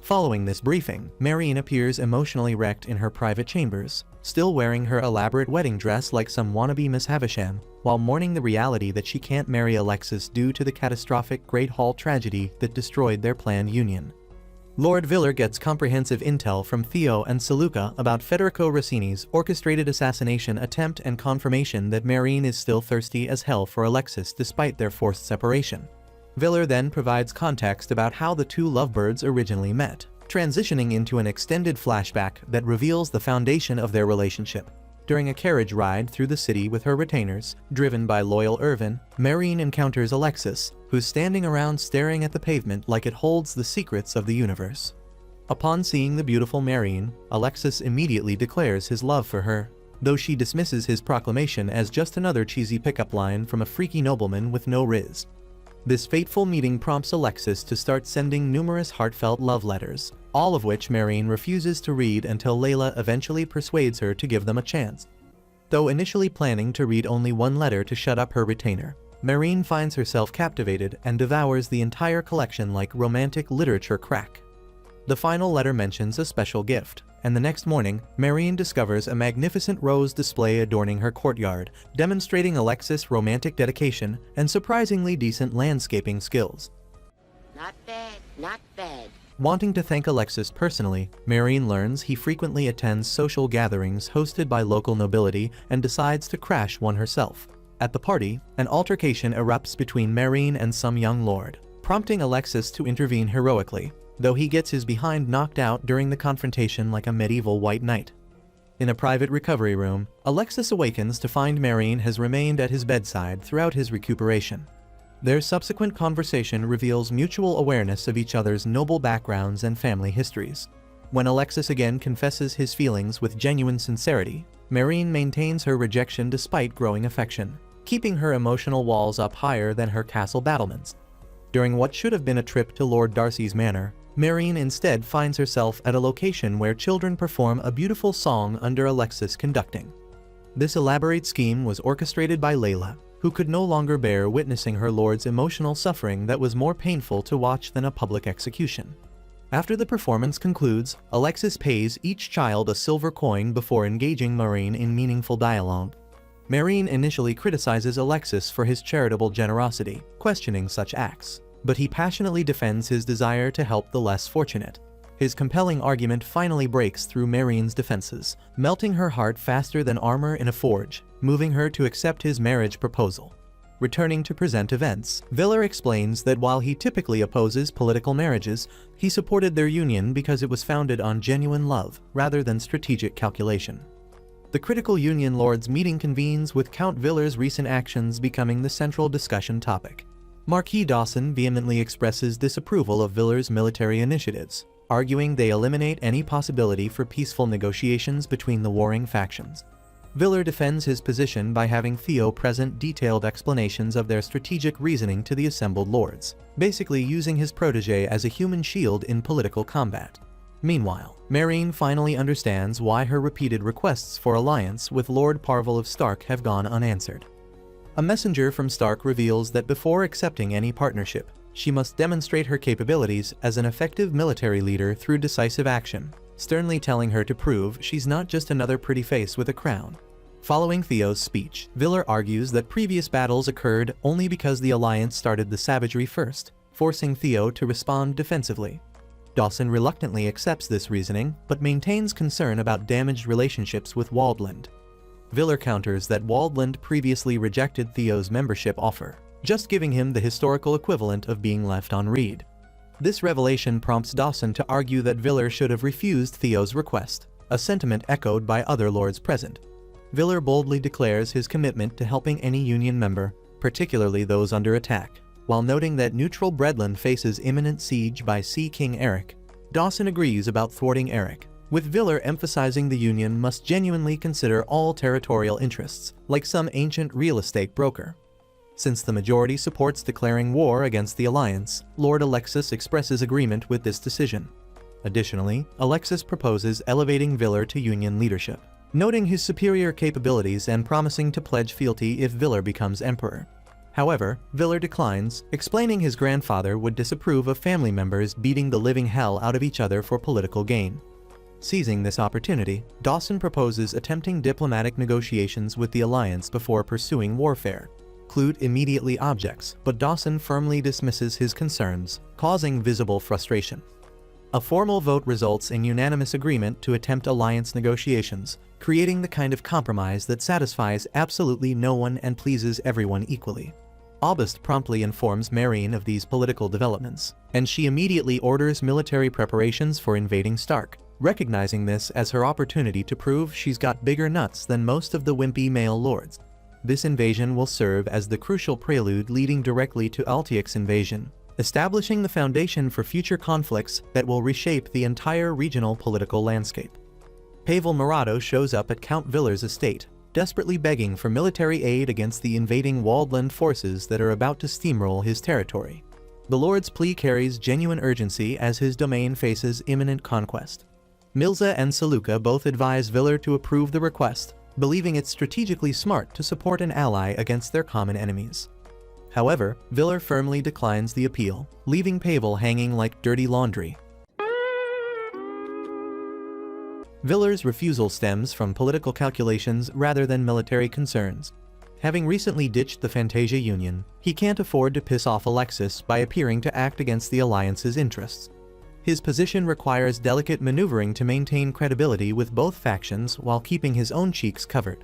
Following this briefing, Marine appears emotionally wrecked in her private chambers, still wearing her elaborate wedding dress like some wannabe Miss Havisham, while mourning the reality that she can't marry Alexis due to the catastrophic Great Hall tragedy that destroyed their planned union. Lord Viller gets comprehensive intel from Theo and Saluka about Federico Rossini's orchestrated assassination attempt and confirmation that Marine is still thirsty as hell for Alexis despite their forced separation. Viller then provides context about how the two lovebirds originally met, transitioning into an extended flashback that reveals the foundation of their relationship. During a carriage ride through the city with her retainers, driven by loyal Irvin, Marine encounters Alexis, who's standing around staring at the pavement like it holds the secrets of the universe. Upon seeing the beautiful Marine, Alexis immediately declares his love for her, though she dismisses his proclamation as just another cheesy pickup line from a freaky nobleman with no riz. This fateful meeting prompts Alexis to start sending numerous heartfelt love letters, all of which Marine refuses to read until Layla eventually persuades her to give them a chance. Though initially planning to read only one letter to shut up her retainer, Marine finds herself captivated and devours the entire collection like romantic literature crack. The final letter mentions a special gift, and the next morning, Marine discovers a magnificent rose display adorning her courtyard, demonstrating Alexis' romantic dedication and surprisingly decent landscaping skills. Not bad, not bad. Wanting to thank Alexis personally, Marine learns he frequently attends social gatherings hosted by local nobility and decides to crash one herself. At the party, an altercation erupts between Marine and some young lord, prompting Alexis to intervene heroically, though he gets his behind knocked out during the confrontation like a medieval white knight. In a private recovery room, Alexis awakens to find Marine has remained at his bedside throughout his recuperation. Their subsequent conversation reveals mutual awareness of each other's noble backgrounds and family histories. When Alexis again confesses his feelings with genuine sincerity, Marine maintains her rejection despite growing affection, keeping her emotional walls up higher than her castle battlements. During what should have been a trip to Lord Darcy's manor, Marine instead finds herself at a location where children perform a beautiful song under Alexis conducting. This elaborate scheme was orchestrated by Layla, who could no longer bear witnessing her lord's emotional suffering that was more painful to watch than a public execution. After the performance concludes, Alexis pays each child a silver coin before engaging Marine in meaningful dialogue. Marine initially criticizes Alexis for his charitable generosity, questioning such acts, but he passionately defends his desire to help the less fortunate. His compelling argument finally breaks through Marine's defenses, melting her heart faster than armor in a forge, moving her to accept his marriage proposal. Returning to present events, Viller explains that while he typically opposes political marriages, he supported their union because it was founded on genuine love rather than strategic calculation. The critical Union Lords meeting convenes with Count Viller's recent actions becoming the central discussion topic. Marquis Dawson vehemently expresses disapproval of Viller's military initiatives, arguing they eliminate any possibility for peaceful negotiations between the warring factions. Viller defends his position by having Theo present detailed explanations of their strategic reasoning to the assembled lords, basically using his protege as a human shield in political combat. Meanwhile, Marine finally understands why her repeated requests for alliance with Lord Parvel of Stark have gone unanswered. A messenger from Stark reveals that before accepting any partnership, she must demonstrate her capabilities as an effective military leader through decisive action, sternly telling her to prove she's not just another pretty face with a crown. Following Theo's speech, Viller argues that previous battles occurred only because the Alliance started the savagery first, forcing Theo to respond defensively. Dawson reluctantly accepts this reasoning, but maintains concern about damaged relationships with Waldland. Viller counters that Waldland previously rejected Theo's membership offer, just giving him the historical equivalent of being left on read. This revelation prompts Dawson to argue that Viller should have refused Theo's request, a sentiment echoed by other lords present. Viller boldly declares his commitment to helping any Union member, particularly those under attack, while noting that neutral Bredland faces imminent siege by Sea King Eric. Dawson agrees about thwarting Eric, with Viller emphasizing the Union must genuinely consider all territorial interests, like some ancient real estate broker. Since the majority supports declaring war against the Alliance, Lord Alexis expresses agreement with this decision. Additionally, Alexis proposes elevating Viller to Union leadership, noting his superior capabilities and promising to pledge fealty if Viller becomes emperor. However, Viller declines, explaining his grandfather would disapprove of family members beating the living hell out of each other for political gain. Seizing this opportunity, Dawson proposes attempting diplomatic negotiations with the Alliance before pursuing warfare. Clute immediately objects, but Dawson firmly dismisses his concerns, causing visible frustration. A formal vote results in unanimous agreement to attempt alliance negotiations, creating the kind of compromise that satisfies absolutely no one and pleases everyone equally. Aubust promptly informs Marine of these political developments, and she immediately orders military preparations for invading Stark, recognizing this as her opportunity to prove she's got bigger nuts than most of the wimpy male lords. This invasion will serve as the crucial prelude leading directly to Altiac's invasion, establishing the foundation for future conflicts that will reshape the entire regional political landscape. Pavel Murado shows up at Count Viller's estate, desperately begging for military aid against the invading Waldland forces that are about to steamroll his territory. The Lord's plea carries genuine urgency as his domain faces imminent conquest. Milza and Saluka both advise Viller to approve the request, believing it strategically smart to support an ally against their common enemies. However, Viller firmly declines the appeal, leaving Pavel hanging like dirty laundry. Viller's refusal stems from political calculations rather than military concerns. Having recently ditched the Fantasia Union, he can't afford to piss off Alexis by appearing to act against the Alliance's interests. His position requires delicate maneuvering to maintain credibility with both factions while keeping his own cheeks covered.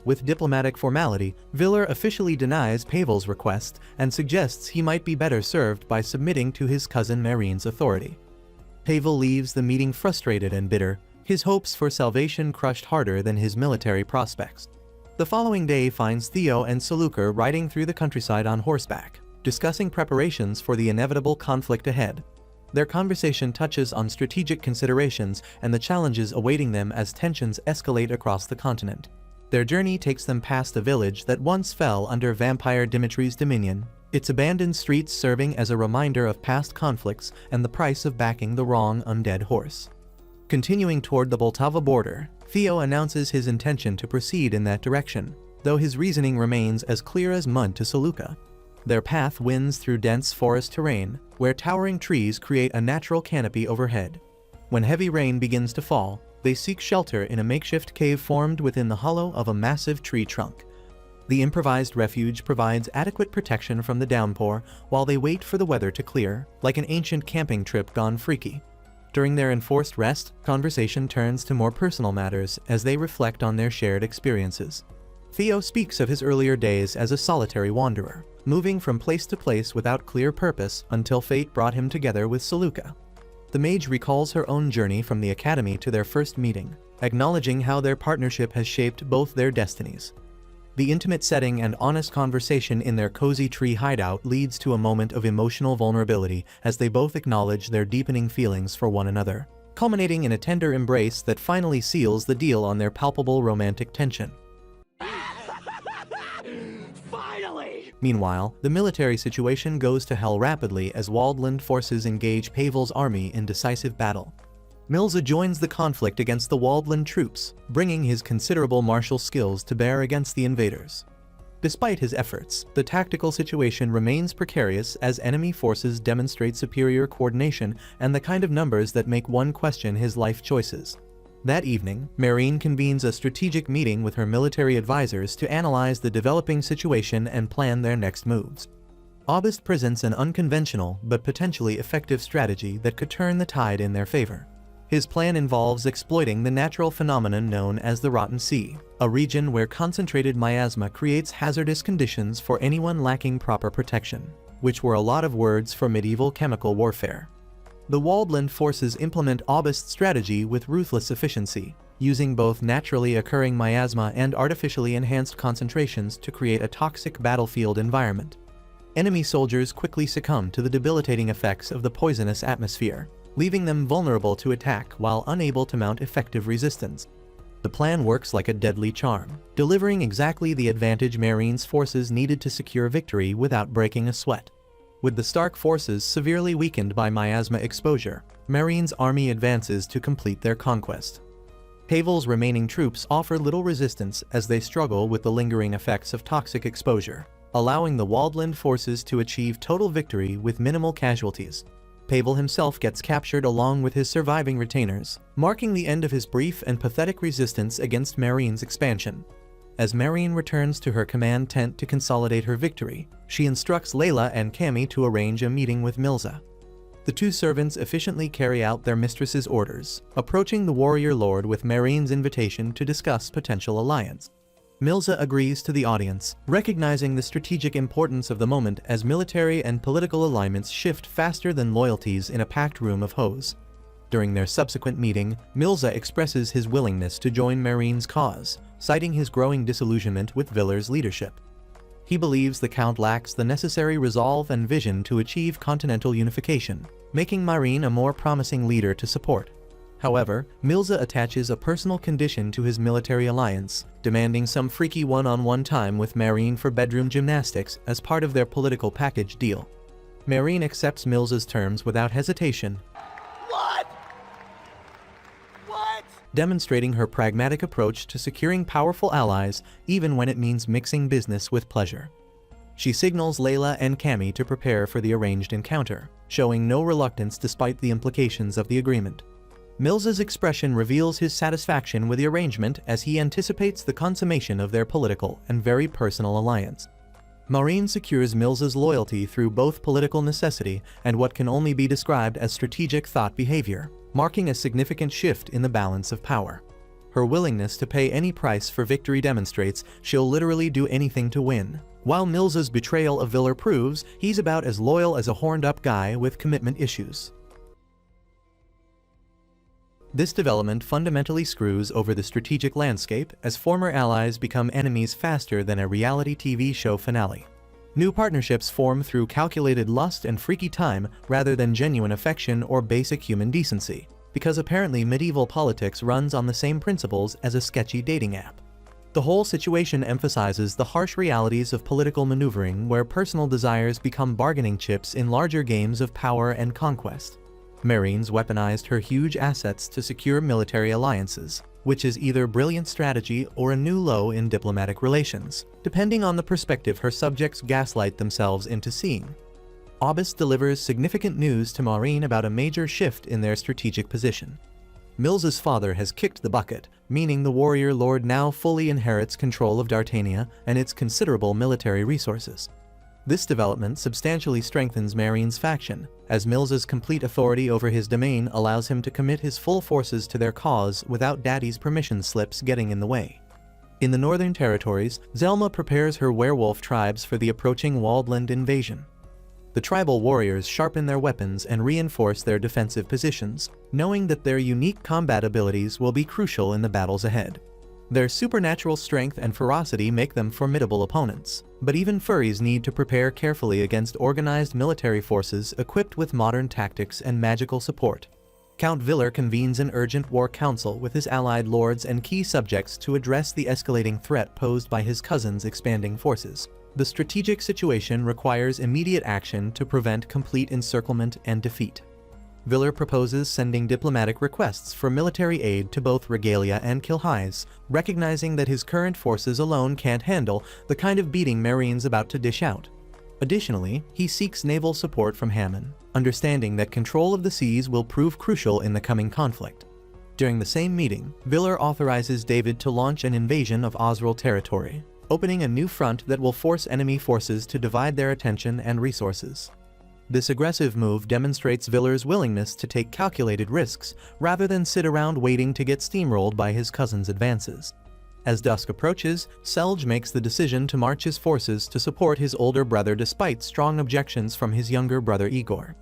With diplomatic formality, Viller officially denies Pavel's request and suggests he might be better served by submitting to his cousin Marine's authority. Pavel leaves the meeting frustrated and bitter, his hopes for salvation crushed harder than his military prospects. The following day finds Theo and Saluka riding through the countryside on horseback, discussing preparations for the inevitable conflict ahead. Their conversation touches on strategic considerations and the challenges awaiting them as tensions escalate across the continent. Their journey takes them past a village that once fell under vampire Dimitri's dominion, its abandoned streets serving as a reminder of past conflicts and the price of backing the wrong undead horse. Continuing toward the Poltava border, Theo announces his intention to proceed in that direction, though his reasoning remains as clear as mud to Saluka. Their path winds through dense forest terrain, where towering trees create a natural canopy overhead. When heavy rain begins to fall, they seek shelter in a makeshift cave formed within the hollow of a massive tree trunk. The improvised refuge provides adequate protection from the downpour while they wait for the weather to clear, like an ancient camping trip gone freaky. During their enforced rest, conversation turns to more personal matters as they reflect on their shared experiences. Theo speaks of his earlier days as a solitary wanderer, moving from place to place without clear purpose until fate brought him together with Saluka. The mage recalls her own journey from the academy to their first meeting, acknowledging how their partnership has shaped both their destinies. The intimate setting and honest conversation in their cozy tree hideout leads to a moment of emotional vulnerability as they both acknowledge their deepening feelings for one another, culminating in a tender embrace that finally seals the deal on their palpable romantic tension. Finally! Meanwhile, the military situation goes to hell rapidly as Waldland forces engage Pavel's army in decisive battle. Milza joins the conflict against the Waldland troops, bringing his considerable martial skills to bear against the invaders. Despite his efforts, the tactical situation remains precarious as enemy forces demonstrate superior coordination and the kind of numbers that make one question his life choices. That evening, Marine convenes a strategic meeting with her military advisors to analyze the developing situation and plan their next moves. Aubust presents an unconventional but potentially effective strategy that could turn the tide in their favor. His plan involves exploiting the natural phenomenon known as the Rotten Sea, a region where concentrated miasma creates hazardous conditions for anyone lacking proper protection, which were a lot of words for medieval chemical warfare. The Waldland forces implement Aubust's strategy with ruthless efficiency, using both naturally occurring miasma and artificially enhanced concentrations to create a toxic battlefield environment. Enemy soldiers quickly succumb to the debilitating effects of the poisonous atmosphere, leaving them vulnerable to attack while unable to mount effective resistance. The plan works like a deadly charm, delivering exactly the advantage Marine's forces needed to secure victory without breaking a sweat. With the Stark forces severely weakened by miasma exposure, Marine's army advances to complete their conquest. Pavel's remaining troops offer little resistance as they struggle with the lingering effects of toxic exposure, allowing the Waldland forces to achieve total victory with minimal casualties. Pavel himself gets captured along with his surviving retainers, marking the end of his brief and pathetic resistance against Marine's expansion. As Marine returns to her command tent to consolidate her victory, she instructs Layla and Cammy to arrange a meeting with Milza. The two servants efficiently carry out their mistress's orders, approaching the warrior lord with Marine's invitation to discuss potential alliance. Milza agrees to the audience, recognizing the strategic importance of the moment as military and political alignments shift faster than loyalties in a packed room of hoes. During their subsequent meeting, Milza expresses his willingness to join Marine's cause, citing his growing disillusionment with Villar's leadership. He believes the Count lacks the necessary resolve and vision to achieve continental unification, making Marine a more promising leader to support. However, Milza attaches a personal condition to his military alliance, demanding some freaky one-on-one time with Marine for bedroom gymnastics as part of their political package deal. Marine accepts Milza's terms without hesitation, demonstrating her pragmatic approach to securing powerful allies even when it means mixing business with pleasure. She signals Layla and Cammy to prepare for the arranged encounter, showing no reluctance despite the implications of the agreement. Milza's expression reveals his satisfaction with the arrangement as he anticipates the consummation of their political and very personal alliance. Marine secures Milza's loyalty through both political necessity and what can only be described as strategic thought behavior, marking a significant shift in the balance of power. Her willingness to pay any price for victory demonstrates she'll literally do anything to win, while Milza's betrayal of Villar proves he's about as loyal as a horned-up guy with commitment issues. This development fundamentally screws over the strategic landscape as former allies become enemies faster than a reality TV show finale. New partnerships form through calculated lust and freaky time rather than genuine affection or basic human decency, because apparently medieval politics runs on the same principles as a sketchy dating app. The whole situation emphasizes the harsh realities of political maneuvering where personal desires become bargaining chips in larger games of power and conquest. Meereen's weaponized her huge assets to secure military alliances, which is either brilliant strategy or a new low in diplomatic relations, depending on the perspective her subjects gaslight themselves into seeing. Obis delivers significant news to Meereen about a major shift in their strategic position. Mills's father has kicked the bucket, meaning the warrior lord now fully inherits control of Dartania and its considerable military resources. This development substantially strengthens Meereen's faction, as Mills's complete authority over his domain allows him to commit his full forces to their cause without Daddy's permission slips getting in the way. In the Northern Territories, Zelma prepares her werewolf tribes for the approaching Waldland invasion. The tribal warriors sharpen their weapons and reinforce their defensive positions, knowing that their unique combat abilities will be crucial in the battles ahead. Their supernatural strength and ferocity make them formidable opponents, but even furries need to prepare carefully against organized military forces equipped with modern tactics and magical support. Count Viller convenes an urgent war council with his allied lords and key subjects to address the escalating threat posed by his cousin's expanding forces. The strategic situation requires immediate action to prevent complete encirclement and defeat. Viller proposes sending diplomatic requests for military aid to both Regalia and Kilhise, recognizing that his current forces alone can't handle the kind of beating Meereen's about to dish out. Additionally, he seeks naval support from Hammon, understanding that control of the seas will prove crucial in the coming conflict. During the same meeting, Viller authorizes David to launch an invasion of Osral territory, opening a new front that will force enemy forces to divide their attention and resources. This aggressive move demonstrates Viller's willingness to take calculated risks rather than sit around waiting to get steamrolled by his cousin's advances. As dusk approaches, Selge makes the decision to march his forces to support his older brother despite strong objections from his younger brother Igor.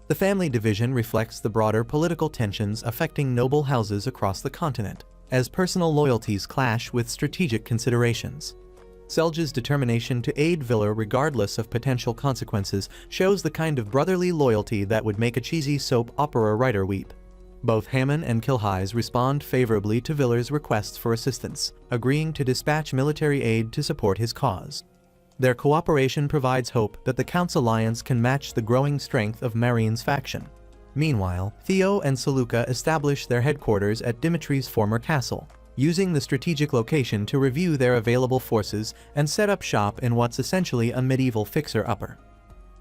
The family division reflects the broader political tensions affecting noble houses across the continent, as personal loyalties clash with strategic considerations. Selge's determination to aid Viller regardless of potential consequences shows the kind of brotherly loyalty that would make a cheesy soap opera writer weep. Both Hammon and Kilhise respond favorably to Viller's requests for assistance, agreeing to dispatch military aid to support his cause. Their cooperation provides hope that the Count's alliance can match the growing strength of Meereen's faction. Meanwhile, Theo and Seluka establish their headquarters at Dimitri's former castle, using the strategic location to review their available forces and set up shop in what's essentially a medieval fixer-upper.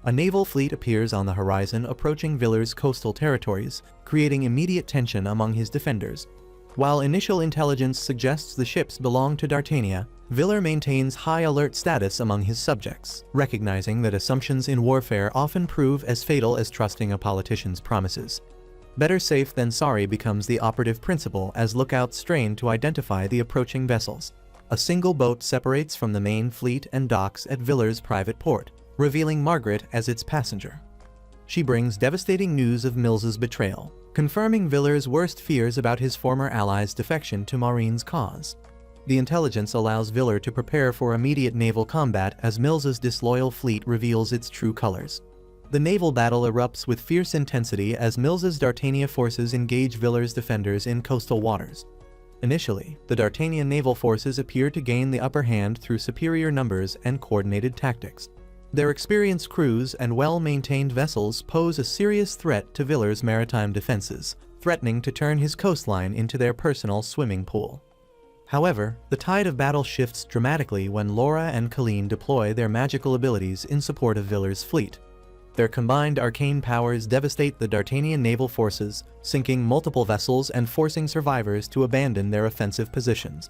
A naval fleet appears on the horizon approaching Viller's coastal territories, creating immediate tension among his defenders. While initial intelligence suggests the ships belong to Dartania, Viller maintains high alert status among his subjects, recognizing that assumptions in warfare often prove as fatal as trusting a politician's promises. Better safe than sorry becomes the operative principle as lookouts strain to identify the approaching vessels. A single boat separates from the main fleet and docks at Viller's private port, revealing Margaret as its passenger. She brings devastating news of Mills's betrayal, confirming Viller's worst fears about his former ally's defection to Meereen's cause. The intelligence allows Viller to prepare for immediate naval combat as Mills's disloyal fleet reveals its true colors. The naval battle erupts with fierce intensity as Mills's Dartania forces engage Viller's defenders in coastal waters. Initially, the Dartanian naval forces appear to gain the upper hand through superior numbers and coordinated tactics. Their experienced crews and well-maintained vessels pose a serious threat to Viller's maritime defenses, threatening to turn his coastline into their personal swimming pool. However, the tide of battle shifts dramatically when Laura and Colleen deploy their magical abilities in support of Viller's fleet. Their combined arcane powers devastate the Dartanian naval forces, sinking multiple vessels and forcing survivors to abandon their offensive positions.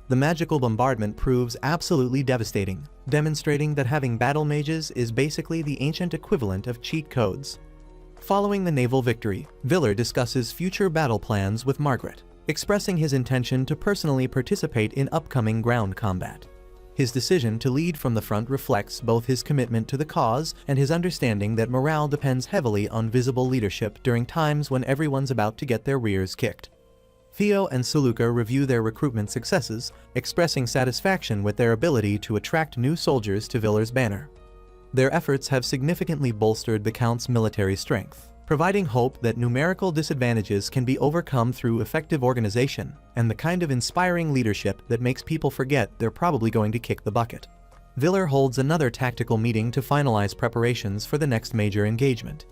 The magical bombardment proves absolutely devastating, demonstrating that having battle mages is basically the ancient equivalent of cheat codes. Following the naval victory, Viller discusses future battle plans with Margaret, expressing his intention to personally participate in upcoming ground combat. His decision to lead from the front reflects both his commitment to the cause and his understanding that morale depends heavily on visible leadership during times when everyone's about to get their rears kicked. Theo and Seluka review their recruitment successes, expressing satisfaction with their ability to attract new soldiers to Viller's banner. Their efforts have significantly bolstered the Count's military strength, providing hope that numerical disadvantages can be overcome through effective organization and the kind of inspiring leadership that makes people forget they're probably going to kick the bucket. Viller holds another tactical meeting to finalize preparations for the next major engagement.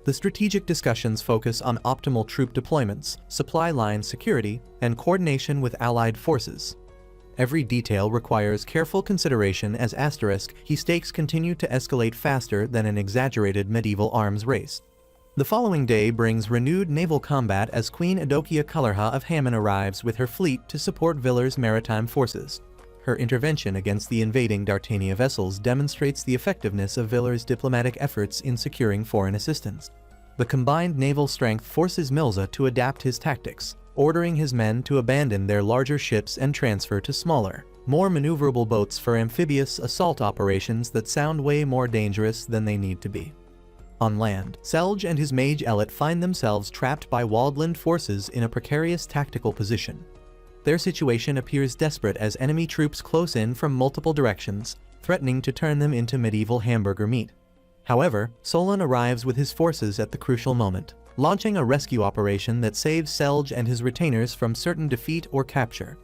The strategic discussions focus on optimal troop deployments, supply line security, and coordination with allied forces. Every detail requires careful consideration as he stakes continue to escalate faster than an exaggerated medieval arms race. The following day brings renewed naval combat as Queen Edokia Cullerha of Hammon arrives with her fleet to support Viller's maritime forces. Her intervention against the invading Dartania vessels demonstrates the effectiveness of Viller's diplomatic efforts in securing foreign assistance. The combined naval strength forces Milza to adapt his tactics, ordering his men to abandon their larger ships and transfer to smaller, more maneuverable boats for amphibious assault operations that sound way more dangerous than they need to be. On land, Selge and his mage Elet find themselves trapped by Waldland forces in a precarious tactical position. Their situation appears desperate as enemy troops close in from multiple directions, threatening to turn them into medieval hamburger meat. However, Solon arrives with his forces at the crucial moment, launching a rescue operation that saves Selge and his retainers from certain defeat or capture.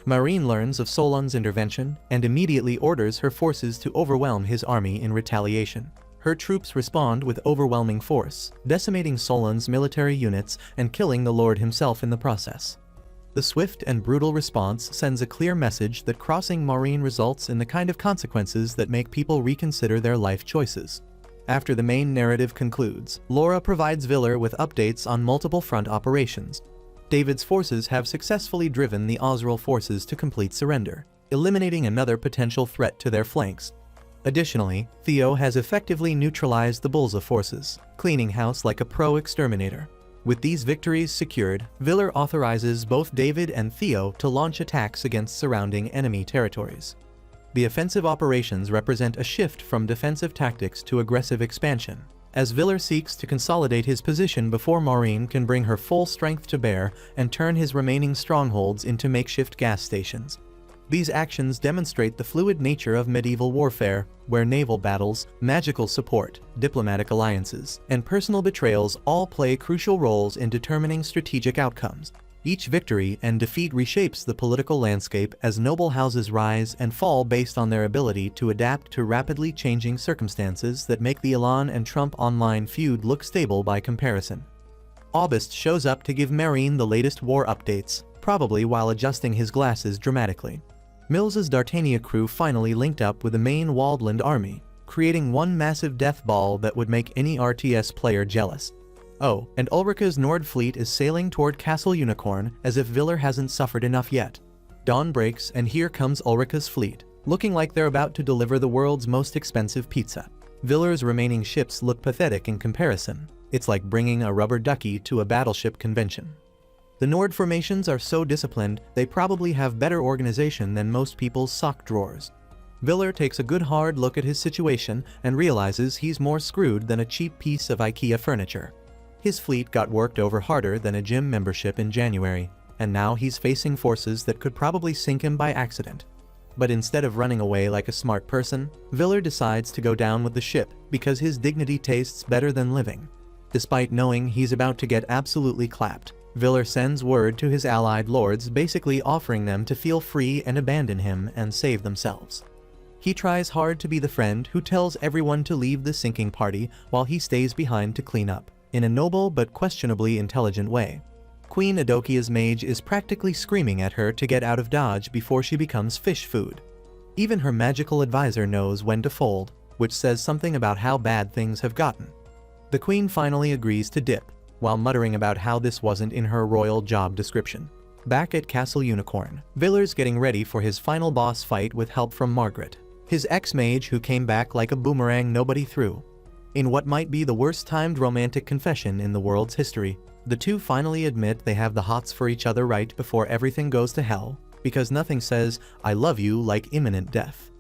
Marine learns of Solon's intervention and immediately orders her forces to overwhelm his army in retaliation. Her troops respond with overwhelming force, decimating Solon's military units and killing the Lord himself in the process. The swift and brutal response sends a clear message that crossing Marine results in the kind of consequences that make people reconsider their life choices. After the main narrative concludes, Laura provides Viller with updates on multiple front operations. David's forces have successfully driven the Osriel forces to complete surrender, eliminating another potential threat to their flanks. Additionally, Theo has effectively neutralized the Bulza forces, cleaning house like a pro-exterminator. With these victories secured, Viller authorizes both David and Theo to launch attacks against surrounding enemy territories. The offensive operations represent a shift from defensive tactics to aggressive expansion, as Viller seeks to consolidate his position before Maureen can bring her full strength to bear and turn his remaining strongholds into makeshift gas stations. These actions demonstrate the fluid nature of medieval warfare, where naval battles, magical support, diplomatic alliances, and personal betrayals all play crucial roles in determining strategic outcomes. Each victory and defeat reshapes the political landscape as noble houses rise and fall based on their ability to adapt to rapidly changing circumstances that make the Elan and Trump Online feud look stable by comparison. Aubust shows up to give Marine the latest war updates, probably while adjusting his glasses dramatically. Mills's Dartania crew finally linked up with the main Waldland army, creating one massive death ball that would make any RTS player jealous. Oh, and Ulrika's Nord fleet is sailing toward Castle Unicorn as if Viller hasn't suffered enough yet. Dawn breaks and here comes Ulrika's fleet, looking like they're about to deliver the world's most expensive pizza. Viller's remaining ships look pathetic in comparison. It's like bringing a rubber ducky to a battleship convention. The Nord formations are so disciplined, they probably have better organization than most people's sock drawers. Viller takes a good hard look at his situation and realizes he's more screwed than a cheap piece of IKEA furniture. His fleet got worked over harder than a gym membership in January, and now he's facing forces that could probably sink him by accident. But instead of running away like a smart person, Viller decides to go down with the ship because his dignity tastes better than living. Despite knowing he's about to get absolutely clapped, Viller sends word to his allied lords basically offering them to feel free and abandon him and save themselves. He tries hard to be the friend who tells everyone to leave the sinking party while he stays behind to clean up, in a noble but questionably intelligent way. Queen Edokia's mage is practically screaming at her to get out of Dodge before she becomes fish food. Even her magical advisor knows when to fold, which says something about how bad things have gotten. The queen finally agrees to dip, while muttering about how this wasn't in her royal job description. Back at Castle Unicorn, Viller's getting ready for his final boss fight with help from Margaret, his ex-mage who came back like a boomerang nobody threw. In what might be the worst-timed romantic confession in the world's history, the two finally admit they have the hots for each other right before everything goes to hell, because nothing says, "I love you" like imminent death.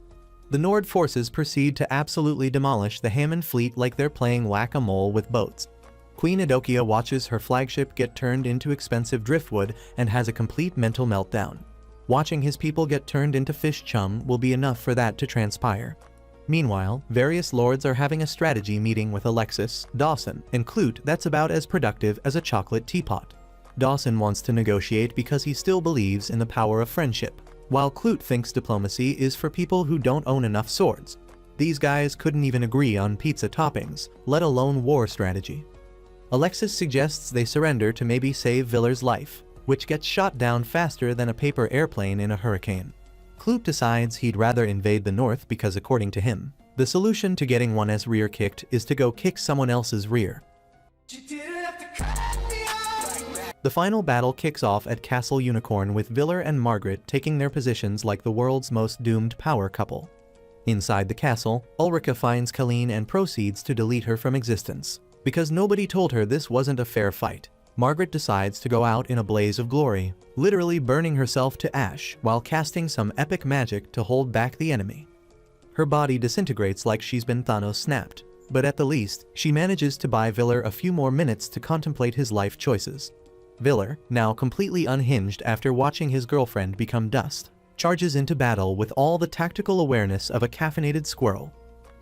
The Nord forces proceed to absolutely demolish the Hammond fleet like they're playing whack-a-mole with boats. Queen Edokia watches her flagship get turned into expensive driftwood and has a complete mental meltdown. Watching his people get turned into fish chum will be enough for that to transpire. Meanwhile, various lords are having a strategy meeting with Alexis, Dawson, and Clute that's about as productive as a chocolate teapot. Dawson wants to negotiate because he still believes in the power of friendship, while Clute thinks diplomacy is for people who don't own enough swords. These guys couldn't even agree on pizza toppings, let alone war strategy. Alexis suggests they surrender to maybe save Villar's life, which gets shot down faster than a paper airplane in a hurricane. Clute decides he'd rather invade the north because, according to him, the solution to getting one's rear kicked is to go kick someone else's rear. The final battle kicks off at Castle Unicorn with Villar and Margaret taking their positions like the world's most doomed power couple. Inside the castle, Ulrika finds Colleen and proceeds to delete her from existence. Because nobody told her this wasn't a fair fight, Margaret decides to go out in a blaze of glory, literally burning herself to ash while casting some epic magic to hold back the enemy. Her body disintegrates like she's been Thanos snapped, but at the least, she manages to buy Villar a few more minutes to contemplate his life choices. Villar, now completely unhinged after watching his girlfriend become dust, charges into battle with all the tactical awareness of a caffeinated squirrel.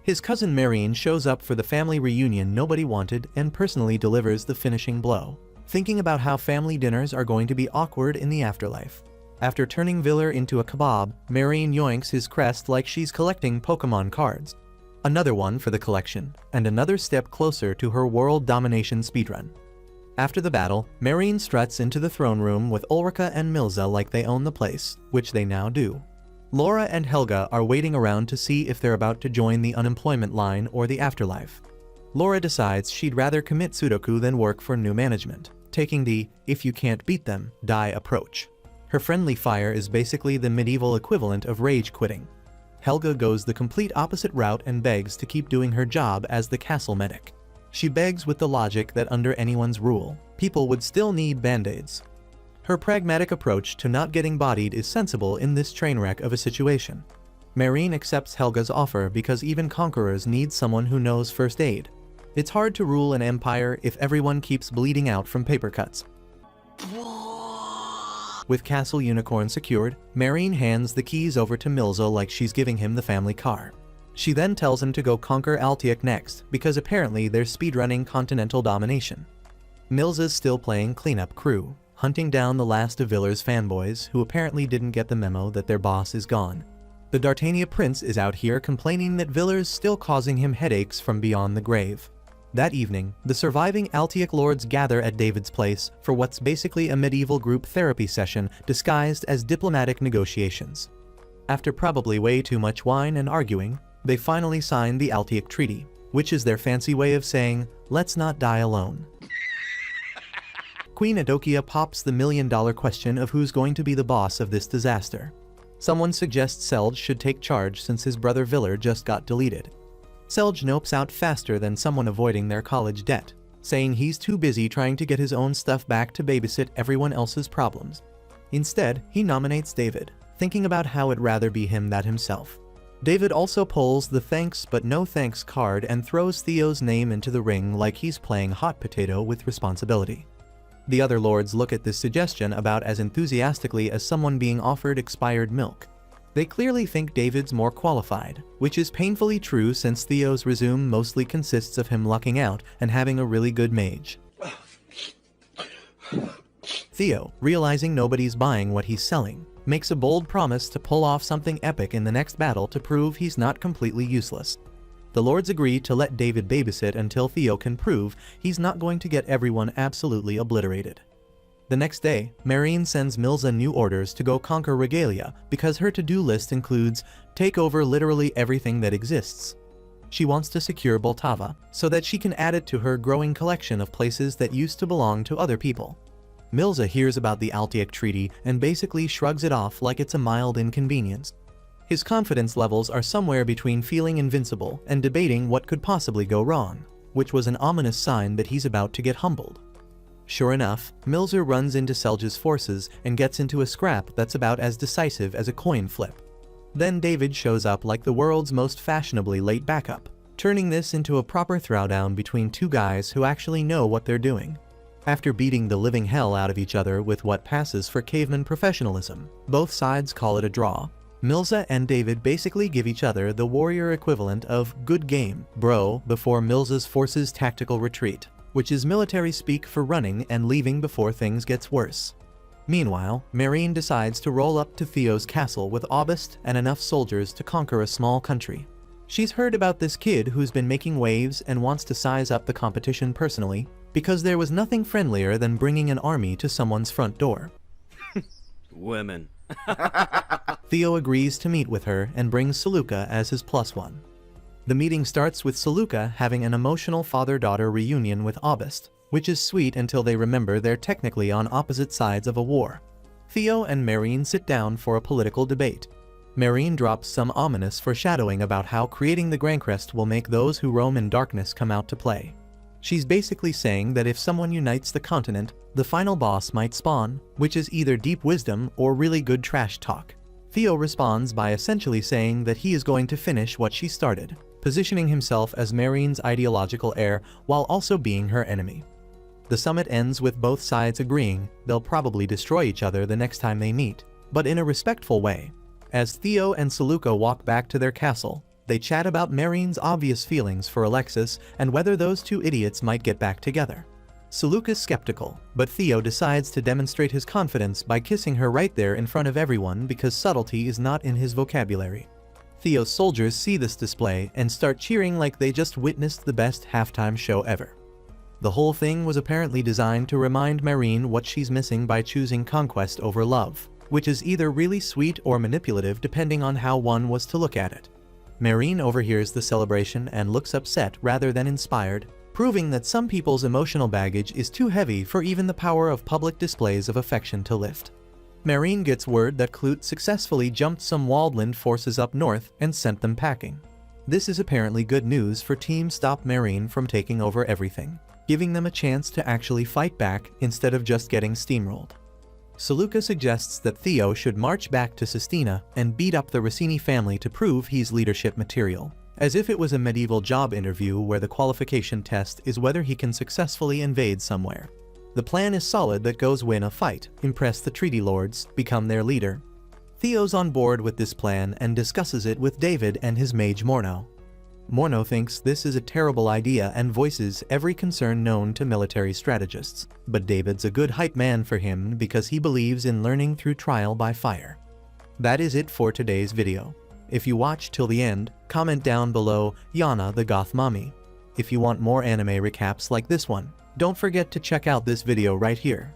His cousin Marine shows up for the family reunion nobody wanted and personally delivers the finishing blow, thinking about how family dinners are going to be awkward in the afterlife. After turning Villar into a kebab, Marine yoinks his crest like she's collecting Pokemon cards. Another one for the collection, and another step closer to her world domination speedrun. After the battle, Marine struts into the throne room with Ulrika and Milza like they own the place, which they now do. Laura and Helga are waiting around to see if they're about to join the unemployment line or the afterlife. Laura decides she'd rather commit Sudoku than work for new management, taking the "if you can't beat them, die" approach. Her friendly fire is basically the medieval equivalent of rage quitting. Helga goes the complete opposite route and begs to keep doing her job as the castle medic. She begs with the logic that under anyone's rule, people would still need band-aids. Her pragmatic approach to not getting bodied is sensible in this train wreck of a situation. Marine accepts Helga's offer because even conquerors need someone who knows first aid. It's hard to rule an empire if everyone keeps bleeding out from paper cuts. With Castle Unicorn secured, Marine hands the keys over to Milza like she's giving him the family car. She then tells him to go conquer Altiek next, because apparently they're speedrunning continental domination. Milza's still playing cleanup crew, hunting down the last of Villar's fanboys who apparently didn't get the memo that their boss is gone. The Dartania Prince is out here complaining that Villar's still causing him headaches from beyond the grave. That evening, the surviving Altiek lords gather at David's place for what's basically a medieval group therapy session disguised as diplomatic negotiations. After probably way too much wine and arguing, they finally sign the Altiek Treaty, which is their fancy way of saying, "Let's not die alone." Queen Adokia pops the million-dollar question of who's going to be the boss of this disaster. Someone suggests Selge should take charge since his brother Villar just got deleted. Selge nopes out faster than someone avoiding their college debt, saying he's too busy trying to get his own stuff back to babysit everyone else's problems. Instead, he nominates David, thinking about how it'd rather be him than himself. David also pulls the thanks but no thanks card and throws Theo's name into the ring like he's playing hot potato with responsibility. The other lords look at this suggestion about as enthusiastically as someone being offered expired milk. They clearly think David's more qualified, which is painfully true since Theo's resume mostly consists of him lucking out and having a really good mage. Theo, realizing nobody's buying what he's selling, makes a bold promise to pull off something epic in the next battle to prove he's not completely useless. The lords agree to let David babysit until Theo can prove he's not going to get everyone absolutely obliterated. The next day, Marine sends Milza new orders to go conquer Regalia because her to-do list includes take over literally everything that exists. She wants to secure Boltava so that she can add it to her growing collection of places that used to belong to other people. Milza hears about the Altiek Treaty and basically shrugs it off like it's a mild inconvenience. His confidence levels are somewhere between feeling invincible and debating what could possibly go wrong, which was an ominous sign that he's about to get humbled. Sure enough, Milza runs into Selge's forces and gets into a scrap that's about as decisive as a coin flip. Then David shows up like the world's most fashionably late backup, turning this into a proper throwdown between two guys who actually know what they're doing. After beating the living hell out of each other with what passes for caveman professionalism, both sides call it a draw. Milza and David basically give each other the warrior equivalent of "good game, bro" before Milza's forces tactical retreat, which is military speak for running and leaving before things gets worse. Meanwhile, Marine decides to roll up to Theo's castle with Aubust and enough soldiers to conquer a small country. She's heard about this kid who's been making waves and wants to size up the competition personally, because there was nothing friendlier than bringing an army to someone's front door. Women. Theo agrees to meet with her and brings Saluka as his +1. The meeting starts with Saluka having an emotional father-daughter reunion with Aubust, which is sweet until they remember they're technically on opposite sides of a war. Theo and Marine sit down for a political debate. Marine drops some ominous foreshadowing about how creating the Grancrest will make those who roam in darkness come out to play. She's basically saying that if someone unites the continent, the final boss might spawn, which is either deep wisdom or really good trash talk. Theo responds by essentially saying that he is going to finish what she started, positioning himself as Marine's ideological heir while also being her enemy. The summit ends with both sides agreeing they'll probably destroy each other the next time they meet, but in a respectful way. As Theo and Saluka walk back to their castle, they chat about Marine's obvious feelings for Alexis and whether those two idiots might get back together. Saluka's skeptical, but Theo decides to demonstrate his confidence by kissing her right there in front of everyone because subtlety is not in his vocabulary. Theo's soldiers see this display and start cheering like they just witnessed the best halftime show ever. The whole thing was apparently designed to remind Marine what she's missing by choosing conquest over love, which is either really sweet or manipulative depending on how one was to look at it. Marine overhears the celebration and looks upset rather than inspired, proving that some people's emotional baggage is too heavy for even the power of public displays of affection to lift. Marine gets word that Clute successfully jumped some Waldland forces up north and sent them packing. This is apparently good news for Team Stop Marine from taking over everything, giving them a chance to actually fight back instead of just getting steamrolled. Saluka suggests that Theo should march back to Sistina and beat up the Rossini family to prove he's leadership material, as if it was a medieval job interview where the qualification test is whether he can successfully invade somewhere. The plan is solid that goes win a fight, impress the treaty lords, become their leader. Theo's on board with this plan and discusses it with David and his mage Morno. Morno thinks this is a terrible idea and voices every concern known to military strategists, but David's a good hype man for him because he believes in learning through trial by fire. That is it for today's video. If you watched till the end, comment down below Yana the Goth Mommy. If you want more anime recaps like this one, don't forget to check out this video right here.